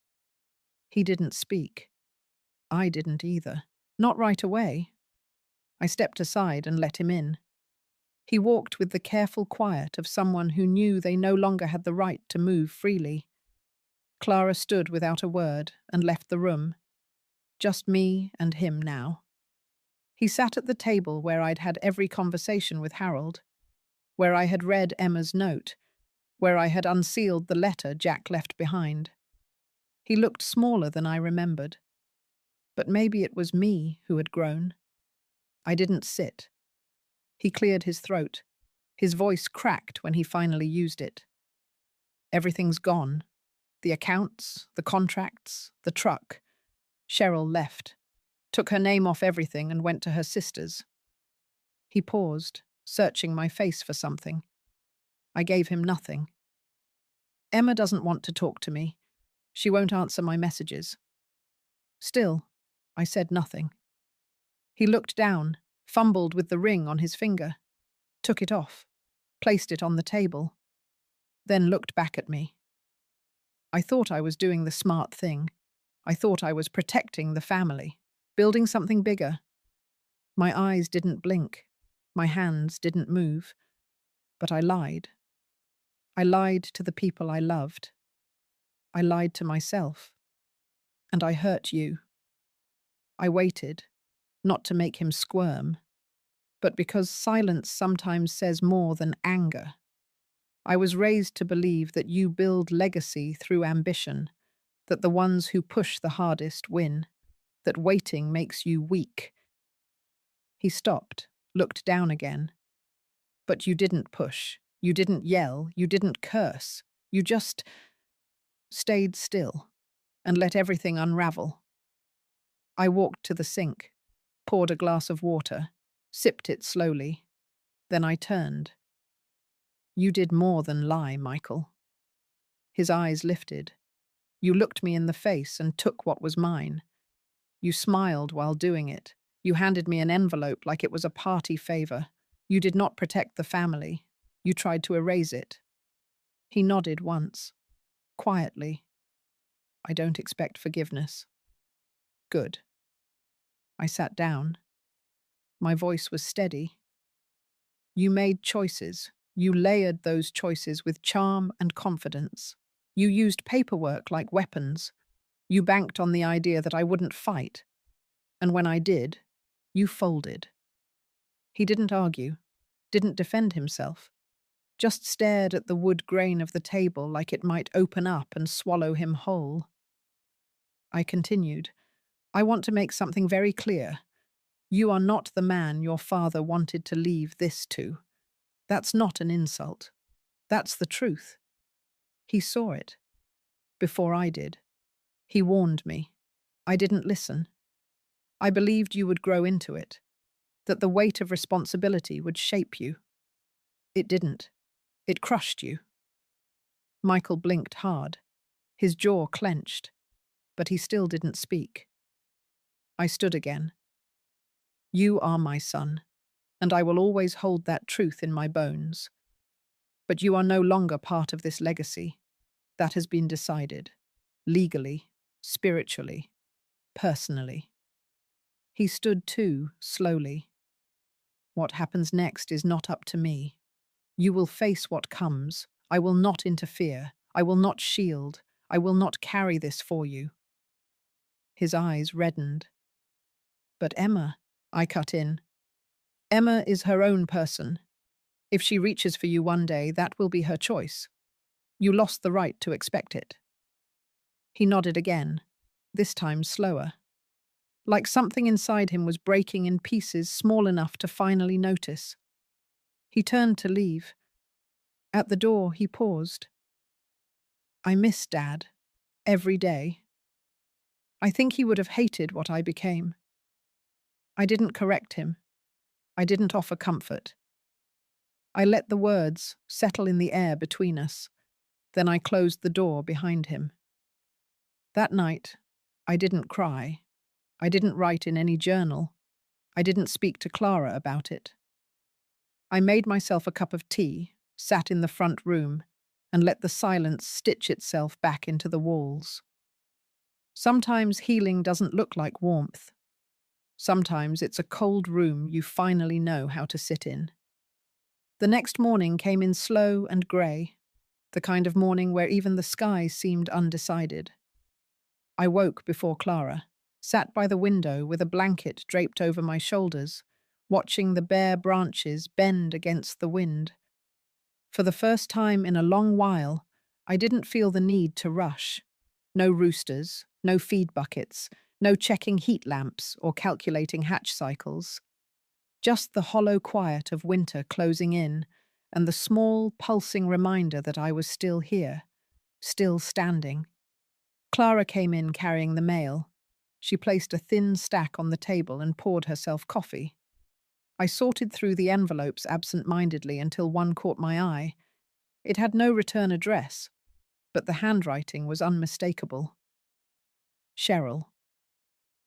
S1: He didn't speak. I didn't either. Not right away. I stepped aside and let him in. He walked with the careful quiet of someone who knew they no longer had the right to move freely. Clara stood without a word and left the room. Just me and him now. He sat at the table where I'd had every conversation with Harold, where I had read Emma's note, where I had unsealed the letter Jack left behind. He looked smaller than I remembered, but maybe it was me who had grown. I didn't sit. He cleared his throat. His voice cracked when he finally used it. Everything's gone. The accounts, the contracts, the truck. Cheryl left, took her name off everything and went to her sister's. He paused, searching my face for something. I gave him nothing. Emma doesn't want to talk to me. She won't answer my messages. Still, I said nothing. He looked down, fumbled with the ring on his finger, took it off, placed it on the table, then looked back at me. I thought I was doing the smart thing. I thought I was protecting the family, building something bigger. My eyes didn't blink. My hands didn't move. But I lied. I lied to the people I loved. I lied to myself. And I hurt you. I waited, not to make him squirm, but because silence sometimes says more than anger. I was raised to believe that you build legacy through ambition, that the ones who push the hardest win, that waiting makes you weak. He stopped, looked down again. But you didn't push. You didn't yell. You didn't curse. You just stayed still and let everything unravel. I walked to the sink, poured a glass of water, sipped it slowly. Then I turned. You did more than lie, Michael. His eyes lifted. You looked me in the face and took what was mine. You smiled while doing it. You handed me an envelope like it was a party favor. You did not protect the family. You tried to erase it. He nodded once, quietly. I don't expect forgiveness. Good. I sat down. My voice was steady. You made choices. You layered those choices with charm and confidence. You used paperwork like weapons. You banked on the idea that I wouldn't fight. And when I did, you folded. He didn't argue, didn't defend himself, just stared at the wood grain of the table like it might open up and swallow him whole. I continued, I want to make something very clear. You are not the man your father wanted to leave this to. That's not an insult. That's the truth. He saw it. Before I did. He warned me. I didn't listen. I believed you would grow into it, that the weight of responsibility would shape you. It didn't. It crushed you. Michael blinked hard. His jaw clenched, but he still didn't speak. I stood again. You are my son, and I will always hold that truth in my bones. But you are no longer part of this legacy. That has been decided. Legally, spiritually, personally. He stood too, slowly. What happens next is not up to me. You will face what comes. I will not interfere. I will not shield. I will not carry this for you. His eyes reddened. But Emma, I cut in. Emma is her own person. If she reaches for you one day, that will be her choice. You lost the right to expect it. He nodded again, this time slower. Like something inside him was breaking in pieces small enough to finally notice. He turned to leave. At the door, he paused. I miss Dad. Every day. I think he would have hated what I became. I didn't correct him. I didn't offer comfort. I let the words settle in the air between us. Then I closed the door behind him. That night, I didn't cry. I didn't write in any journal. I didn't speak to Clara about it. I made myself a cup of tea, sat in the front room, and let the silence stitch itself back into the walls. Sometimes healing doesn't look like warmth. Sometimes it's a cold room you finally know how to sit in. The next morning came in slow and grey, the kind of morning where even the sky seemed undecided. I woke before Clara, sat by the window with a blanket draped over my shoulders, watching the bare branches bend against the wind. For the first time in a long while, I didn't feel the need to rush. No roosters, no feed buckets, no checking heat lamps or calculating hatch cycles. Just the hollow quiet of winter closing in and the small, pulsing reminder that I was still here, still standing. Clara came in carrying the mail. She placed a thin stack on the table and poured herself coffee. I sorted through the envelopes absent-mindedly until one caught my eye. It had no return address, but the handwriting was unmistakable. Cheryl.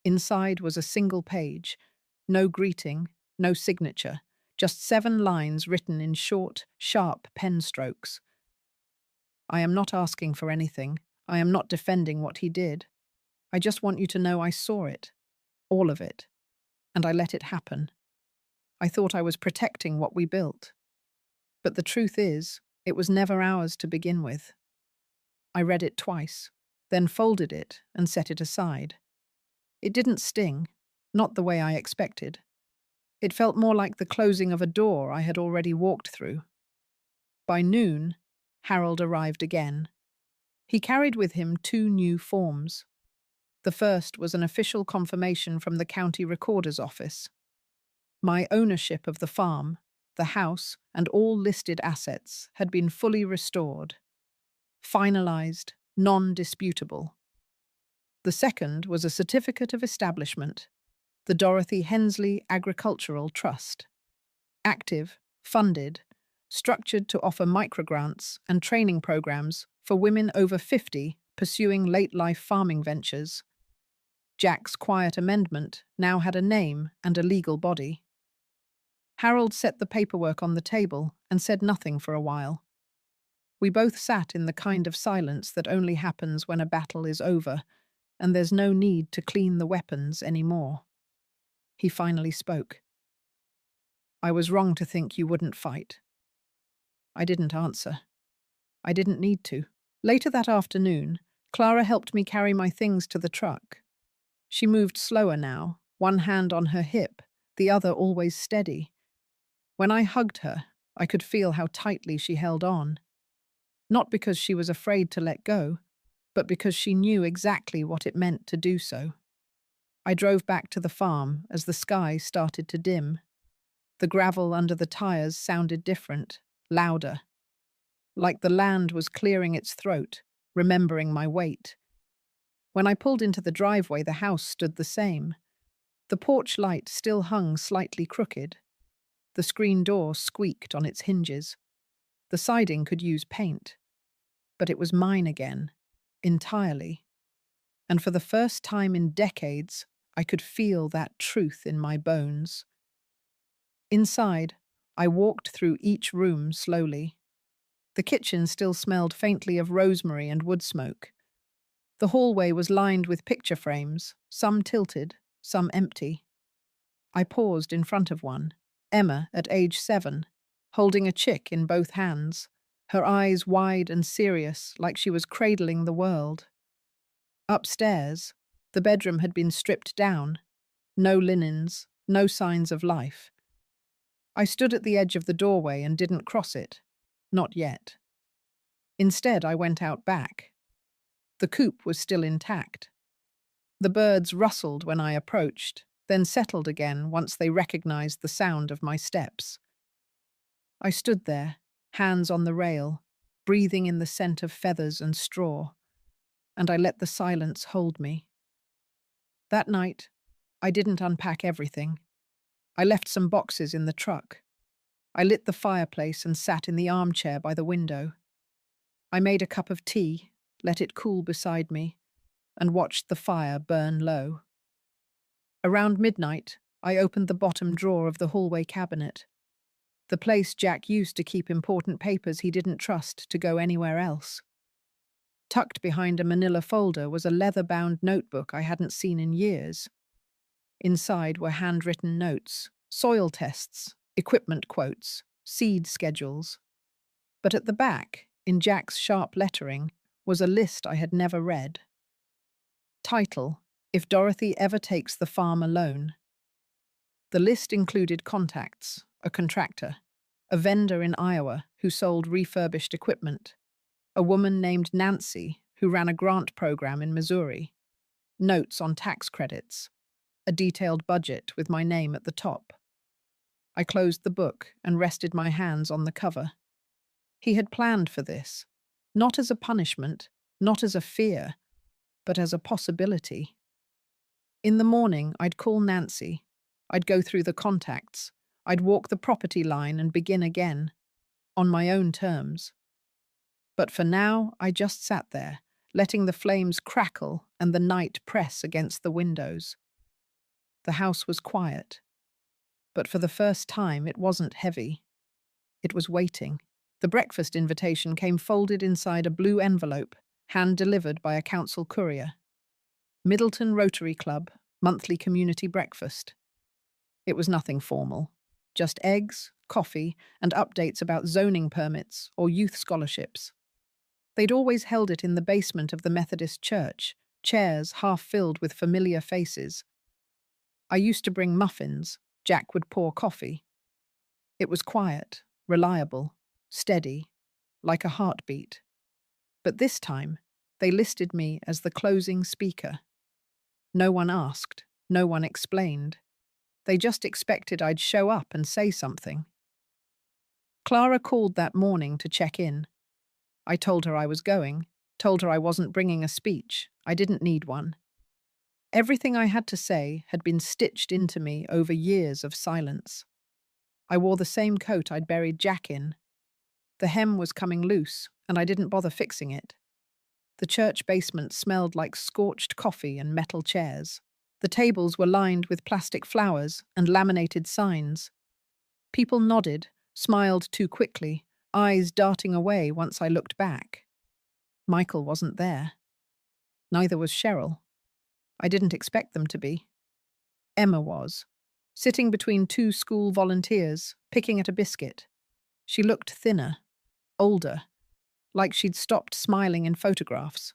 S1: Inside was a single page. No greeting, no signature, just 7 lines written in short, sharp pen strokes. I am not asking for anything. I am not defending what he did. I just want you to know I saw it. All of it. And I let it happen. I thought I was protecting what we built. But the truth is, it was never ours to begin with. I read it twice, then folded it and set it aside. It didn't sting, not the way I expected. It felt more like the closing of a door I had already walked through. By noon, Harold arrived again. He carried with him 2 new forms. The first was an official confirmation from the county recorder's office. My ownership of the farm, the house, and all listed assets had been fully restored. Finalized, non-disputable. The second was a certificate of establishment, the Dorothy Hensley Agricultural Trust. Active, funded, structured to offer microgrants and training programs for women over 50 pursuing late-life farming ventures. Jack's quiet amendment now had a name and a legal body. Harold set the paperwork on the table and said nothing for a while. We both sat in the kind of silence that only happens when a battle is over and there's no need to clean the weapons anymore. He finally spoke. I was wrong to think you wouldn't fight. I didn't answer. I didn't need to. Later that afternoon, Clara helped me carry my things to the truck. She moved slower now, one hand on her hip, the other always steady. When I hugged her, I could feel how tightly she held on. Not because she was afraid to let go, but because she knew exactly what it meant to do so. I drove back to the farm as the sky started to dim. The gravel under the tires sounded different, louder. Like the land was clearing its throat, remembering my weight. When I pulled into the driveway, the house stood the same. The porch light still hung slightly crooked. The screen door squeaked on its hinges. The siding could use paint. But it was mine again, entirely. And for the first time in decades, I could feel that truth in my bones. Inside, I walked through each room slowly. The kitchen still smelled faintly of rosemary and wood smoke. The hallway was lined with picture frames, some tilted, some empty. I paused in front of one, Emma at age 7, holding a chick in both hands, her eyes wide and serious like she was cradling the world. Upstairs, the bedroom had been stripped down. No linens, no signs of life. I stood at the edge of the doorway and didn't cross it. Not yet. Instead, I went out back. The coop was still intact. The birds rustled when I approached, then settled again once they recognized the sound of my steps. I stood there, hands on the rail, breathing in the scent of feathers and straw, and I let the silence hold me. That night, I didn't unpack everything. I left some boxes in the truck. I lit the fireplace and sat in the armchair by the window. I made a cup of tea, let it cool beside me, and watched the fire burn low. Around midnight, I opened the bottom drawer of the hallway cabinet, the place Jack used to keep important papers he didn't trust to go anywhere else. Tucked behind a manila folder was a leather-bound notebook I hadn't seen in years. Inside were handwritten notes, soil tests, equipment quotes, seed schedules. But at the back, in Jack's sharp lettering, was a list I had never read. Title: If Dorothy ever takes the farm alone. The list included contacts, a contractor, a vendor in Iowa who sold refurbished equipment, a woman named Nancy who ran a grant program in Missouri, notes on tax credits, a detailed budget with my name at the top. I closed the book and rested my hands on the cover. He had planned for this, not as a punishment, not as a fear, but as a possibility. In the morning, I'd call Nancy. I'd go through the contacts. I'd walk the property line and begin again, on my own terms. But for now, I just sat there, letting the flames crackle and the night press against the windows. The house was quiet, but for the first time it wasn't heavy. It was waiting. The breakfast invitation came folded inside a blue envelope, hand-delivered by a council courier. Middleton Rotary Club, monthly community breakfast. It was nothing formal, just eggs, coffee, and updates about zoning permits or youth scholarships. They'd always held it in the basement of the Methodist church, chairs half filled with familiar faces. I used to bring muffins. Jack would pour coffee. It was quiet, reliable, steady, like a heartbeat. But this time, they listed me as the closing speaker. No one asked, no one explained. They just expected I'd show up and say something. Clara called that morning to check in. I told her I was going, told her I wasn't bringing a speech. I didn't need one. Everything I had to say had been stitched into me over years of silence. I wore the same coat I'd buried Jack in. The hem was coming loose, and I didn't bother fixing it. The church basement smelled like scorched coffee and metal chairs. The tables were lined with plastic flowers and laminated signs. People nodded, smiled too quickly, eyes darting away once I looked back. Michael wasn't there. Neither was Cheryl. I didn't expect them to be. Emma was, sitting between two school volunteers, picking at a biscuit. She looked thinner, older, like she'd stopped smiling in photographs.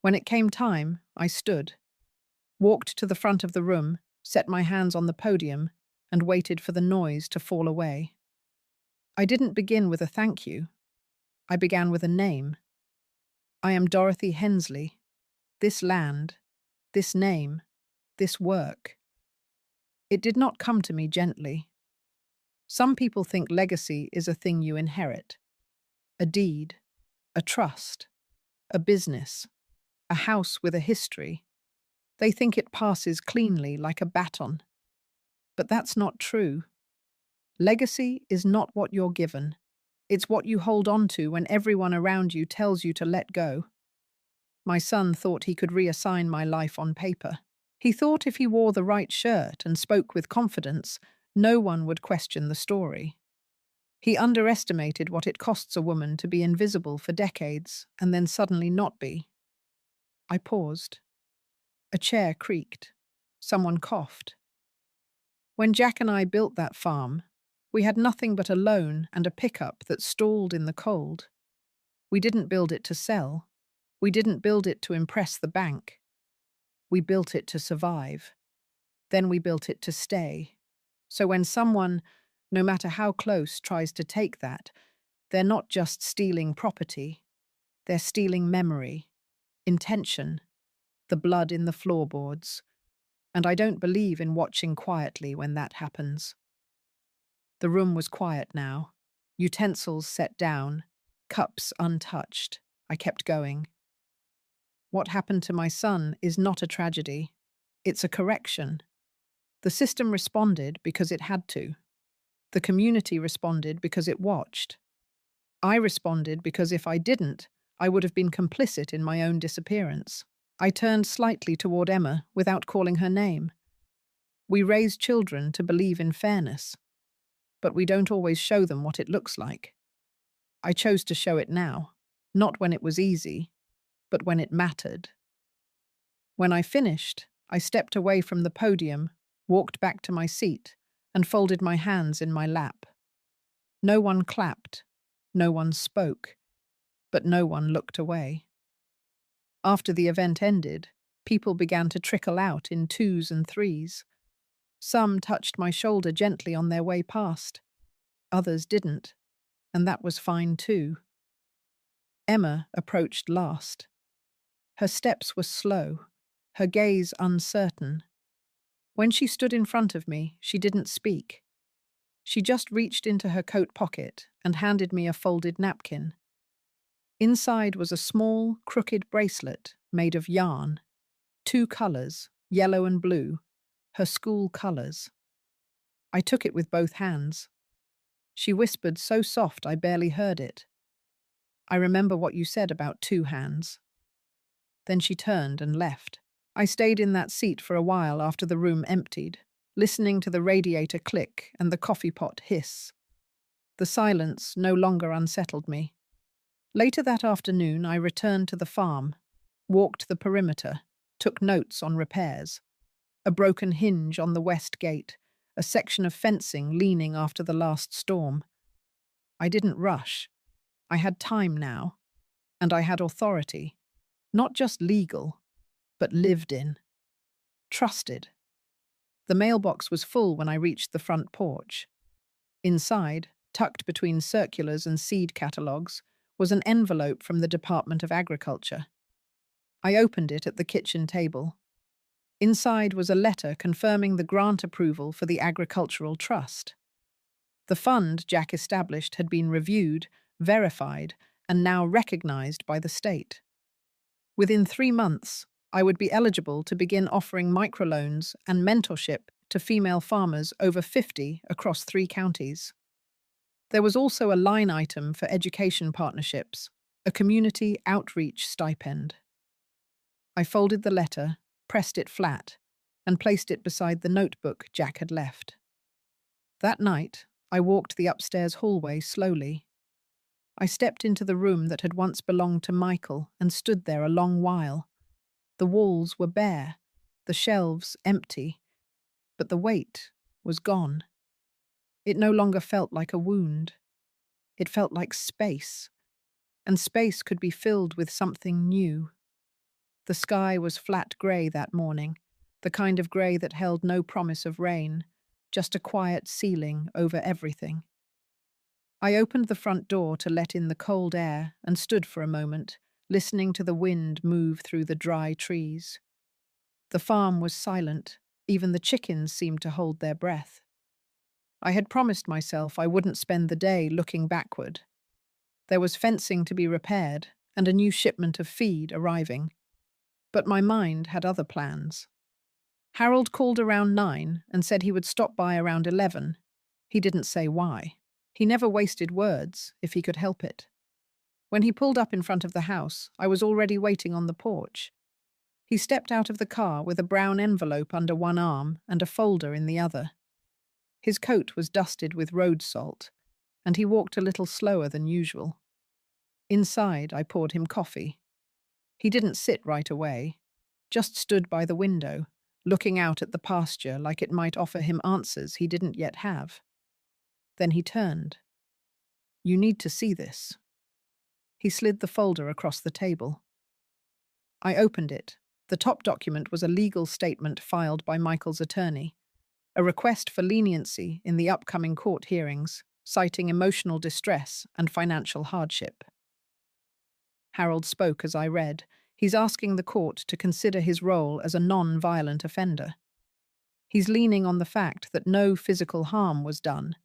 S1: When it came time, I stood, walked to the front of the room, set my hands on the podium, and waited for the noise to fall away. I didn't begin with a thank you. I began with a name. I am Dorothy Hensley. This land, this name, this work. It did not come to me gently. Some people think legacy is a thing you inherit. A deed, a trust, a business, a house with a history. They think it passes cleanly like a baton. But that's not true. Legacy is not what you're given. It's what you hold on to when everyone around you tells you to let go. My son thought he could reassign my life on paper. He thought if he wore the right shirt and spoke with confidence, no one would question the story. He underestimated what it costs a woman to be invisible for decades and then suddenly not be. I paused. A chair creaked. Someone coughed. When Jack and I built that farm, we had nothing but a loan and a pickup that stalled in the cold. We didn't build it to sell. We didn't build it to impress the bank. We built it to survive. Then we built it to stay. So when someone, no matter how close, tries to take that, they're not just stealing property. They're stealing memory, intention, the blood in the floorboards. And I don't believe in watching quietly when that happens. The room was quiet now, utensils set down, cups untouched. I kept going. What happened to my son is not a tragedy. It's a correction. The system responded because it had to. The community responded because it watched. I responded because if I didn't, I would have been complicit in my own disappearance. I turned slightly toward Emma without calling her name. We raise children to believe in fairness, but we don't always show them what it looks like. I chose to show it now, not when it was easy, but when it mattered. When I finished, I stepped away from the podium, walked back to my seat, and folded my hands in my lap. No one clapped, no one spoke, but no one looked away. After the event ended, People began to trickle out in twos and threes. Some touched my shoulder gently on their way past. Others didn't, and that was fine too. Emma approached last. Her steps were slow, her gaze uncertain. When she stood in front of me, she didn't speak. She just reached into her coat pocket and handed me a folded napkin. Inside was a small, crooked bracelet made of yarn. 2 colors, yellow and blue, her school colors. I took it with both hands. She whispered so soft I barely heard it. "I remember what you said about 2 hands." Then she turned and left. I stayed in that seat for a while after the room emptied, listening to the radiator click and the coffee pot hiss. The silence no longer unsettled me. Later that afternoon, I returned to the farm, walked the perimeter, took notes on repairs. A broken hinge on the west gate, a section of fencing leaning after the last storm. I didn't rush. I had time now, and I had authority. Not just legal, but lived in. Trusted. The mailbox was full when I reached the front porch. Inside, tucked between circulars and seed catalogues, was an envelope from the Department of Agriculture. I opened it at the kitchen table. Inside was a letter confirming the grant approval for the Agricultural Trust. The fund Jack established had been reviewed, verified, and now recognized by the state. Within 3 months, I would be eligible to begin offering microloans and mentorship to female farmers over 50 across 3 counties. There was also a line item for education partnerships, a community outreach stipend. I folded the letter, pressed it flat, and placed it beside the notebook Jack had left. That night, I walked the upstairs hallway slowly. I stepped into the room that had once belonged to Michael and stood there a long while. The walls were bare, the shelves empty, but the weight was gone. It no longer felt like a wound. It felt like space, and space could be filled with something new. The sky was flat grey that morning, the kind of grey that held no promise of rain, just a quiet ceiling over everything. I opened the front door to let in the cold air and stood for a moment, listening to the wind move through the dry trees. The farm was silent, even the chickens seemed to hold their breath. I had promised myself I wouldn't spend the day looking backward. There was fencing to be repaired and a new shipment of feed arriving. But my mind had other plans. Harold called around 9 and said he would stop by around 11. He didn't say why. He never wasted words, if he could help it. When he pulled up in front of the house, I was already waiting on the porch. He stepped out of the car with a brown envelope under one arm and a folder in the other. His coat was dusted with road salt, and he walked a little slower than usual. Inside, I poured him coffee. He didn't sit right away, just stood by the window, looking out at the pasture like it might offer him answers he didn't yet have. Then he turned. "You need to see this." He slid the folder across the table. I opened it. The top document was a legal statement filed by Michael's attorney, a request for leniency in the upcoming court hearings, citing emotional distress and financial hardship. Harold spoke as I read. He's asking the court to consider his role as a non-violent offender. He's leaning on the fact that no physical harm was done,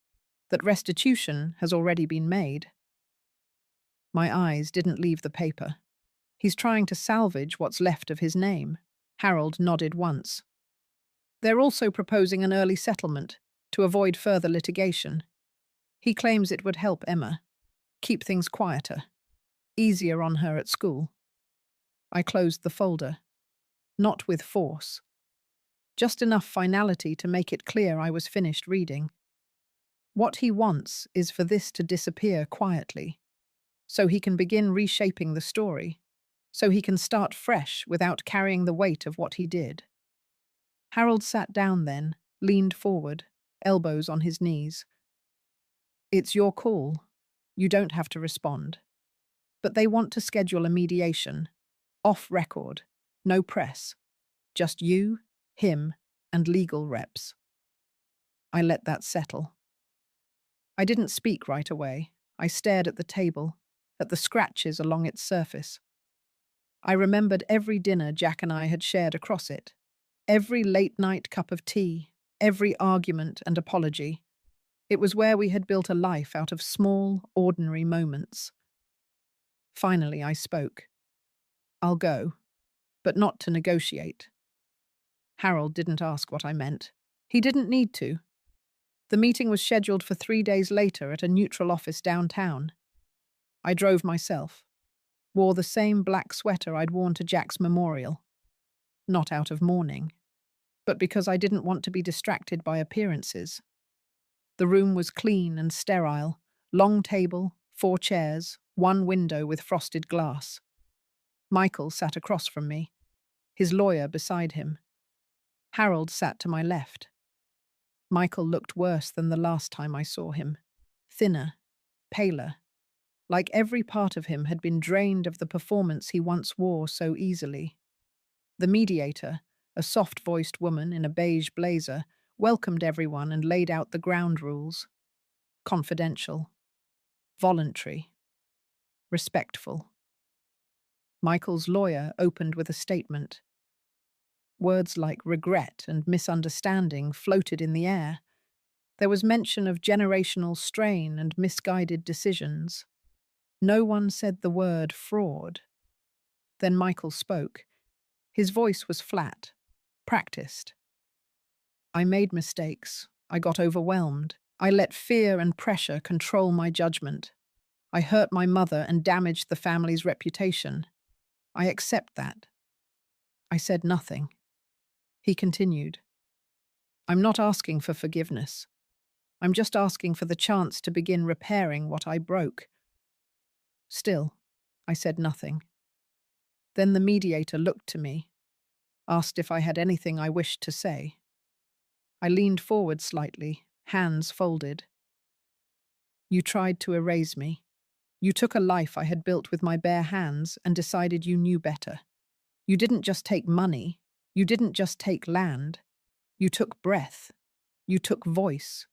S1: that restitution has already been made. My eyes didn't leave the paper. He's trying to salvage what's left of his name. Harold nodded once. They're also proposing an early settlement to avoid further litigation. He claims it would help Emma, keep things quieter, easier on her at school. I closed the folder. Not with force. Just enough finality to make it clear I was finished reading. What he wants is for this to disappear quietly, so he can begin reshaping the story, so he can start fresh without carrying the weight of what he did. Harold sat down then, leaned forward, elbows on his knees. "It's your call. You don't have to respond. But they want to schedule a mediation. Off record. No press. Just you, him, and legal reps. I let that settle. I didn't speak right away. I stared at the table, at the scratches along its surface. I remembered every dinner Jack and I had shared across it, every late-night cup of tea, every argument and apology. It was where we had built a life out of small, ordinary moments. Finally, I spoke. I'll go, but not to negotiate. Harold didn't ask what I meant. He didn't need to. The meeting was scheduled for 3 days later at a neutral office downtown. I drove myself, wore the same black sweater I'd worn to Jack's memorial. Not out of mourning, but because I didn't want to be distracted by appearances. The room was clean and sterile, long table, 4 chairs, 1 window with frosted glass. Michael sat across from me, his lawyer beside him. Harold sat to my left. Michael looked worse than the last time I saw him. Thinner, paler, like every part of him had been drained of the performance he once wore so easily. The mediator, a soft-voiced woman in a beige blazer, welcomed everyone and laid out the ground rules. Confidential, voluntary, respectful. Michael's lawyer opened with a statement. Words like regret and misunderstanding floated in the air. There was mention of generational strain and misguided decisions. No one said the word fraud. Then Michael spoke. His voice was flat, practiced. I made mistakes. I got overwhelmed. I let fear and pressure control my judgment. I hurt my mother and damaged the family's reputation. I accept that. I said nothing. He continued. I'm not asking for forgiveness. I'm just asking for the chance to begin repairing what I broke. Still, I said nothing. Then the mediator looked to me, asked if I had anything I wished to say. I leaned forward slightly, hands folded. You tried to erase me. You took a life I had built with my bare hands and decided you knew better. You didn't just take money. You didn't just take land. You took breath. You took voice.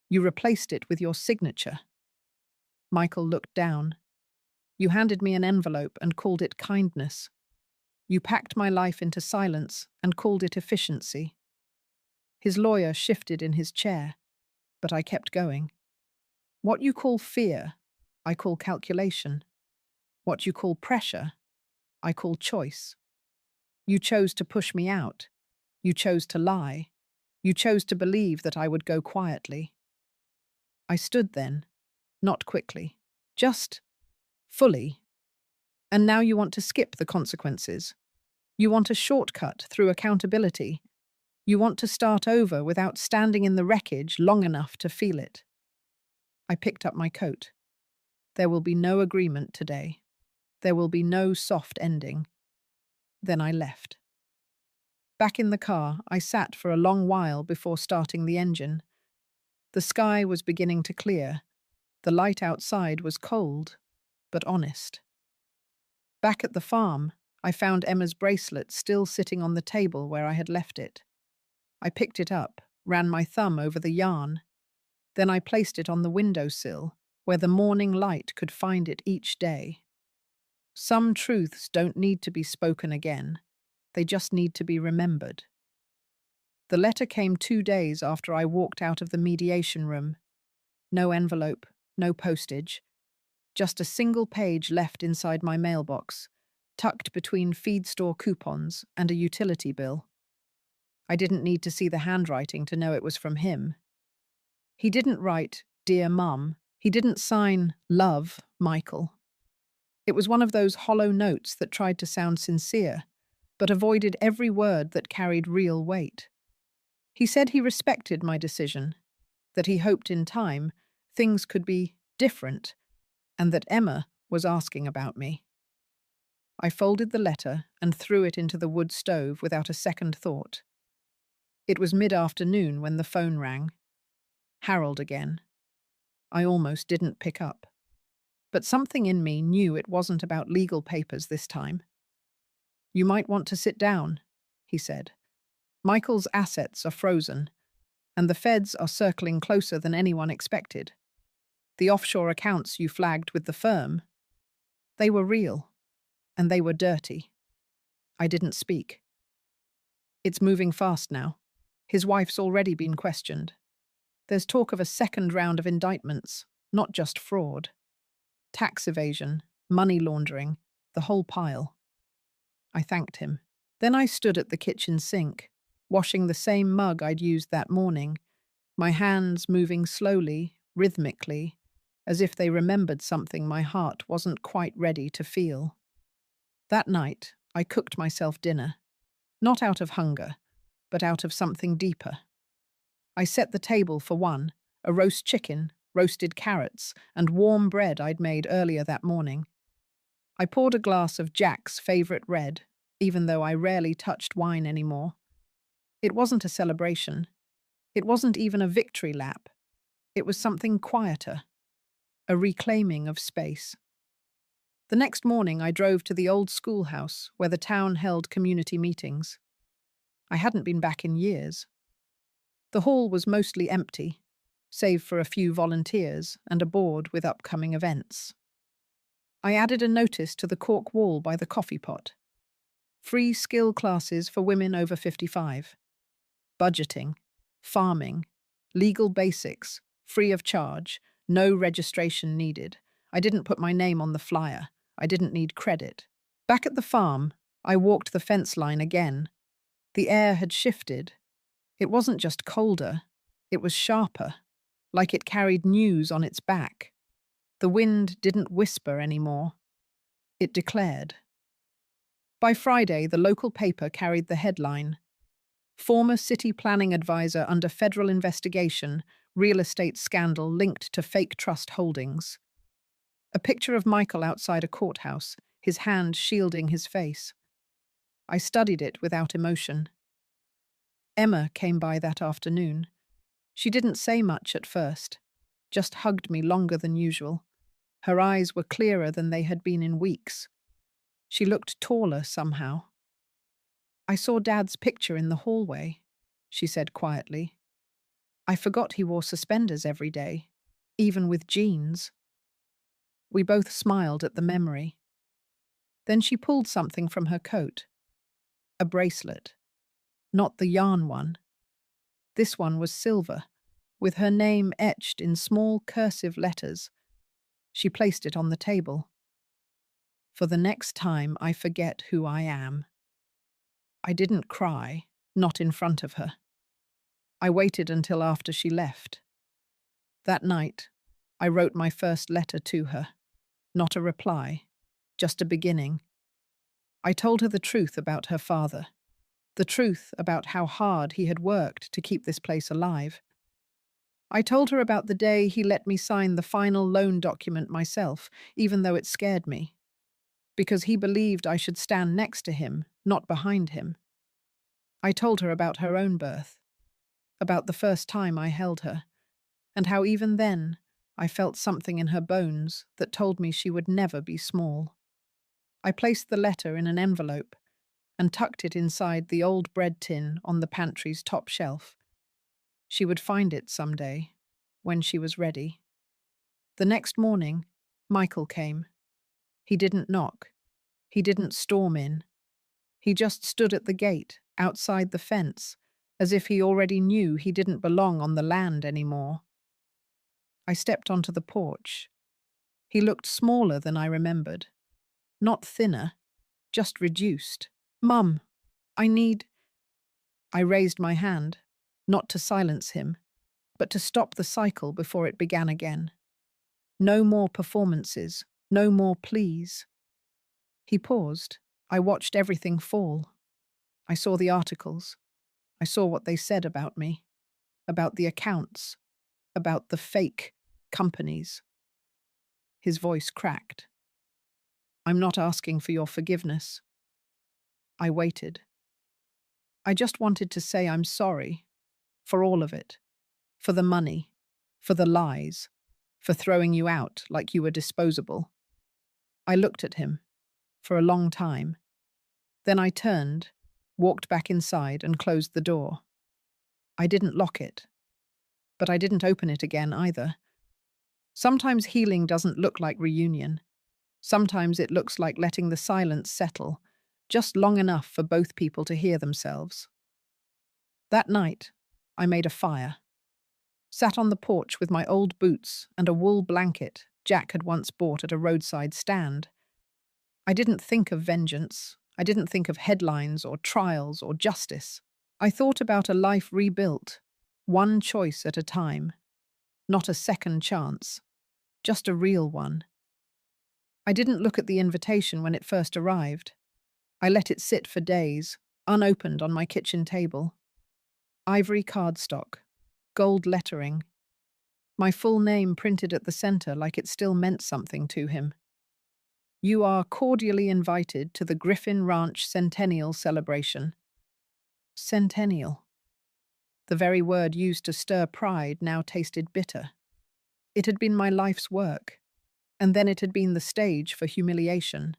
S1: You replaced it with your signature. Michael looked down. You handed me an envelope and called it kindness. You packed my life into silence and called it efficiency. His lawyer shifted in his chair, but I kept going. What you call fear, I call calculation. What you call pressure, I call choice. You chose to push me out. You chose to lie. You chose to believe that I would go quietly. I stood then, not quickly, just fully. And now you want to skip the consequences. You want a shortcut through accountability. You want to start over without standing in the wreckage long enough to feel it. I picked up my coat. There will be no agreement today. There will be no soft ending. Then I left. Back in the car, I sat for a long while before starting the engine. The sky was beginning to clear. The light outside was cold, but honest. Back at the farm, I found Emma's bracelet still sitting on the table where I had left it. I picked it up, ran my thumb over the yarn. Then I placed it on the windowsill, where the morning light could find it each day. Some truths don't need to be spoken again. They just need to be remembered. The letter came 2 days after I walked out of the mediation room. No envelope, no postage. Just a single page left inside my mailbox, tucked between feed store coupons and a utility bill. I didn't need to see the handwriting to know it was from him. He didn't write, "Dear Mum." He didn't sign, "Love, Michael." It was one of those hollow notes that tried to sound sincere, but avoided every word that carried real weight. He said he respected my decision, that he hoped in time things could be different, and that Emma was asking about me. I folded the letter and threw it into the wood stove without a second thought. It was mid-afternoon when the phone rang. Harold again. I almost didn't pick up. But something in me knew it wasn't about legal papers this time. You might want to sit down, he said. Michael's assets are frozen, and the feds are circling closer than anyone expected. The offshore accounts you flagged with the firm, they were real, and they were dirty. I didn't speak. It's moving fast now. His wife's already been questioned. There's talk of a second round of indictments, not just fraud. Tax evasion, money laundering, the whole pile. I thanked him. Then I stood at the kitchen sink, washing the same mug I'd used that morning, my hands moving slowly, rhythmically, as if they remembered something my heart wasn't quite ready to feel. That night, I cooked myself dinner, not out of hunger, but out of something deeper. I set the table for one, a roast chicken, roasted carrots, and warm bread I'd made earlier that morning. I poured a glass of Jack's favourite red, even though I rarely touched wine anymore. It wasn't a celebration. It wasn't even a victory lap. It was something quieter, a reclaiming of space. The next morning I drove to the old schoolhouse where the town held community meetings. I hadn't been back in years. The hall was mostly empty, save for a few volunteers and a board with upcoming events. I added a notice to the cork wall by the coffee pot. Free skill classes for women over 55. Budgeting, farming, legal basics, free of charge, no registration needed. I didn't put my name on the flyer. I didn't need credit. Back at the farm, I walked the fence line again. The air had shifted. It wasn't just colder, it was sharper, like it carried news on its back. The wind didn't whisper anymore. It declared. By Friday, the local paper carried the headline, "Former city planning advisor under federal investigation, real estate scandal linked to fake trust holdings." A picture of Michael outside a courthouse, his hand shielding his face. I studied it without emotion. Emma came by that afternoon. She didn't say much at first, just hugged me longer than usual. Her eyes were clearer than they had been in weeks. She looked taller somehow. "I saw Dad's picture in the hallway," she said quietly. "I forgot he wore suspenders every day, even with jeans." We both smiled at the memory. Then she pulled something from her coat. A bracelet. Not the yarn one. This one was silver, with her name etched in small cursive letters. She placed it on the table. "For the next time I forget who I am." I didn't cry, not in front of her. I waited until after she left. That night, I wrote my first letter to her. Not a reply, just a beginning. I told her the truth about her father. The truth about how hard he had worked to keep this place alive. I told her about the day he let me sign the final loan document myself, even though it scared me. Because he believed I should stand next to him, not behind him. I told her about her own birth, about the first time I held her, and how even then I felt something in her bones that told me she would never be small. I placed the letter in an envelope and tucked it inside the old bread tin on the pantry's top shelf. She would find it someday, when she was ready. The next morning, Michael came. He didn't knock. He didn't storm in. He just stood at the gate, outside the fence, as if he already knew he didn't belong on the land anymore. I stepped onto the porch. He looked smaller than I remembered. Not thinner, just reduced. "Mum, I need—" I raised my hand, not to silence him, but to stop the cycle before it began again. No more performances, no more pleas. He paused. I watched everything fall. I saw the articles. I saw what they said about me, about the accounts, about the fake companies. His voice cracked. "I'm not asking for your forgiveness." I waited. I just wanted to say I'm sorry, for all of it, for the money, for the lies, for throwing you out like you were disposable. I looked at him for a long time. Then I turned, walked back inside and closed the door. I didn't lock it, but I didn't open it again either. Sometimes healing doesn't look like reunion. Sometimes it looks like letting the silence settle, just long enough for both people to hear themselves. That night, I made a fire. Sat on the porch with my old boots and a wool blanket Jack had once bought at a roadside stand. I didn't think of vengeance. I didn't think of headlines or trials or justice. I thought about a life rebuilt, one choice at a time. Not a second chance, just a real one. I didn't look at the invitation when it first arrived. I let it sit for days, unopened on my kitchen table. Ivory cardstock, gold lettering, my full name printed at the center like it still meant something to him. You are cordially invited to the Griffin Ranch Centennial Celebration. Centennial. The very word used to stir pride now tasted bitter. It had been my life's work, and then it had been the stage for humiliation.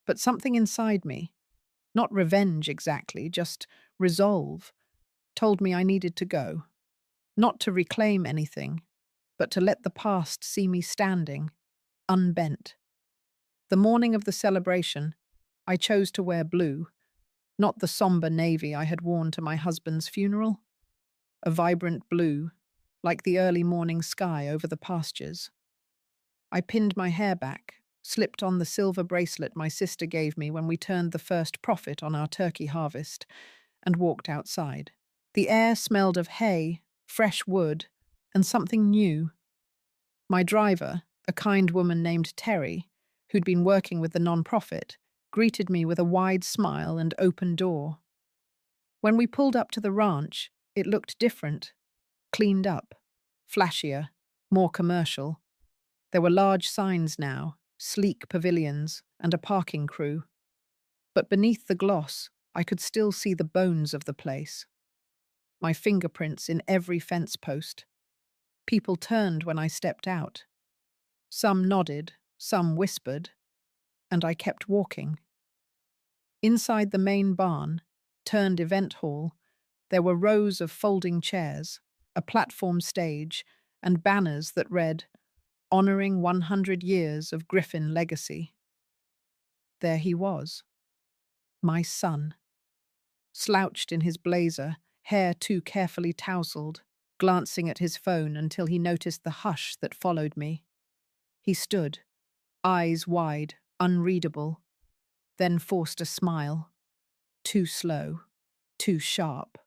S1: But something inside me, not revenge exactly, just resolve, told me I needed to go. Not to reclaim anything, but to let the past see me standing, unbent. The morning of the celebration, I chose to wear blue, not the somber navy I had worn to my husband's funeral. A vibrant blue, like the early morning sky over the pastures. I pinned my hair back, slipped on the silver bracelet my sister gave me when we turned the first profit on our turkey harvest, and walked outside. The air smelled of hay, fresh wood, and something new. My driver, a kind woman named Terry, who'd been working with the non-profit, greeted me with a wide smile and open door. When we pulled up to the ranch, it looked different, cleaned up, flashier, more commercial. There were large signs now, sleek pavilions, and a parking crew. But beneath the gloss, I could still see the bones of the place. My fingerprints in every fence post. People turned when I stepped out. Some nodded, some whispered, and I kept walking. Inside the main barn, turned event hall, there were rows of folding chairs, a platform stage, and banners that read, "Honoring 100 years of Griffin legacy." There he was, my son, slouched in his blazer, hair too carefully tousled, glancing at his phone until he noticed the hush that followed me. He stood, eyes wide, unreadable, then forced a smile. Too slow, too sharp.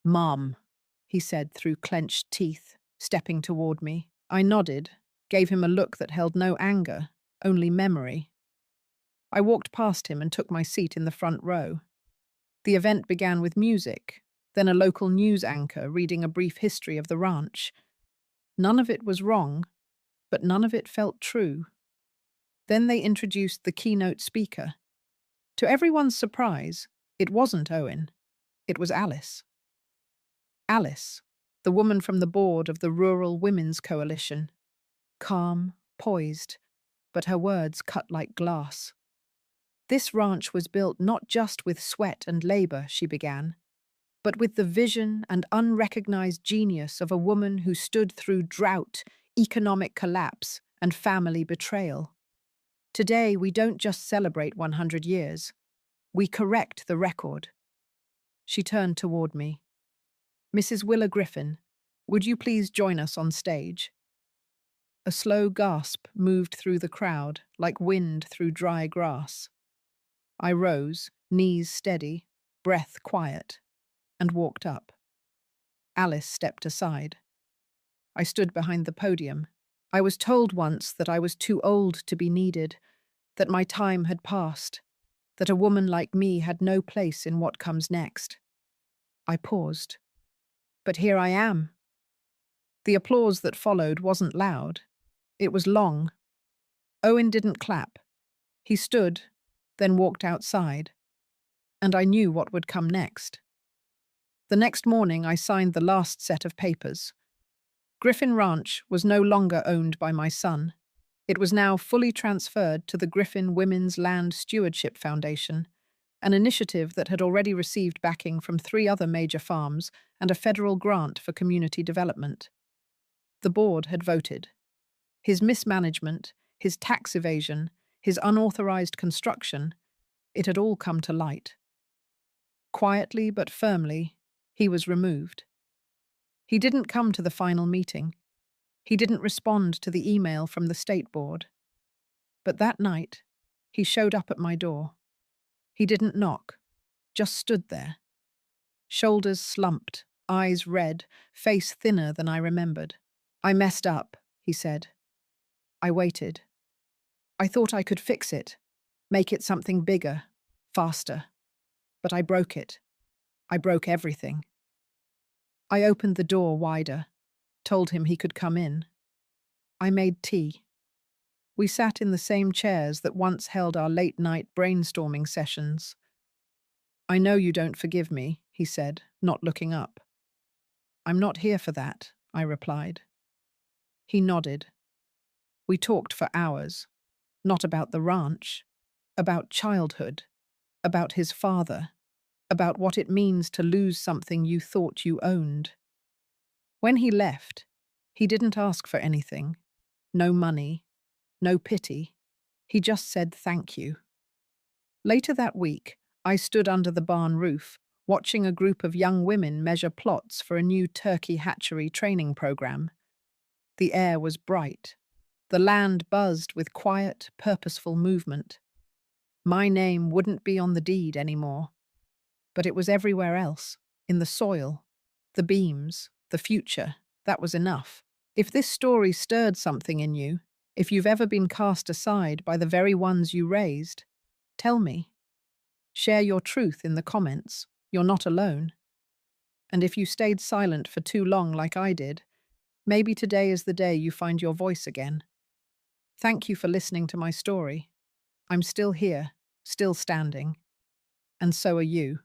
S1: "Mom," he said through clenched teeth, stepping toward me. I nodded, gave him a look that held no anger, only memory. I walked past him and took my seat in the front row. The event began with music, then a local news anchor reading a brief history of the ranch. None of it was wrong, but none of it felt true. Then they introduced the keynote speaker. To everyone's surprise, it wasn't Owen. It was Alice. Alice, the woman from the board of the Rural Women's Coalition. Calm, poised, but her words cut like glass. This ranch was built not just with sweat and labor, she began, but with the vision and unrecognized genius of a woman who stood through drought, economic collapse, and family betrayal. Today, we don't just celebrate 100 years. We correct the record. She turned toward me. "Mrs. Willa Griffin, would you please join us on stage?" A slow gasp moved through the crowd, like wind through dry grass. I rose, knees steady, breath quiet, and walked up. Alice stepped aside. I stood behind the podium. I was told once that I was too old to be needed, that my time had passed, that a woman like me had no place in what comes next. I paused. But here I am. The applause that followed wasn't loud. It was long. Owen didn't clap. He stood, then walked outside. And I knew what would come next. The next morning, I signed the last set of papers. Griffin Ranch was no longer owned by my son. It was now fully transferred to the Griffin Women's Land Stewardship Foundation, an initiative that had already received backing from 3 other major farms and a federal grant for community development. The board had voted. His mismanagement, his tax evasion, his unauthorized construction, it had all come to light. Quietly but firmly, he was removed. He didn't come to the final meeting. He didn't respond to the email from the state board. But that night, he showed up at my door. He didn't knock, just stood there. Shoulders slumped, eyes red, face thinner than I remembered. "I messed up," he said. I waited. I thought I could fix it, make it something bigger, faster. But I broke it. I broke everything. I opened the door wider, told him he could come in. I made tea. We sat in the same chairs that once held our late-night brainstorming sessions. "I know you don't forgive me," he said, not looking up. "I'm not here for that," I replied. He nodded. We talked for hours, not about the ranch, about childhood, about his father, about what it means to lose something you thought you owned. When he left, he didn't ask for anything. No money, no pity. He just said thank you. Later that week, I stood under the barn roof, watching a group of young women measure plots for a new turkey hatchery training program. The air was bright. The land buzzed with quiet, purposeful movement. My name wouldn't be on the deed anymore, but it was everywhere else, in the soil, the beams, the future. That was enough. If this story stirred something in you, if you've ever been cast aside by the very ones you raised, tell me. Share your truth in the comments. You're not alone. And if you stayed silent for too long like I did, maybe today is the day you find your voice again. Thank you for listening to my story. I'm still here, still standing. And so are you.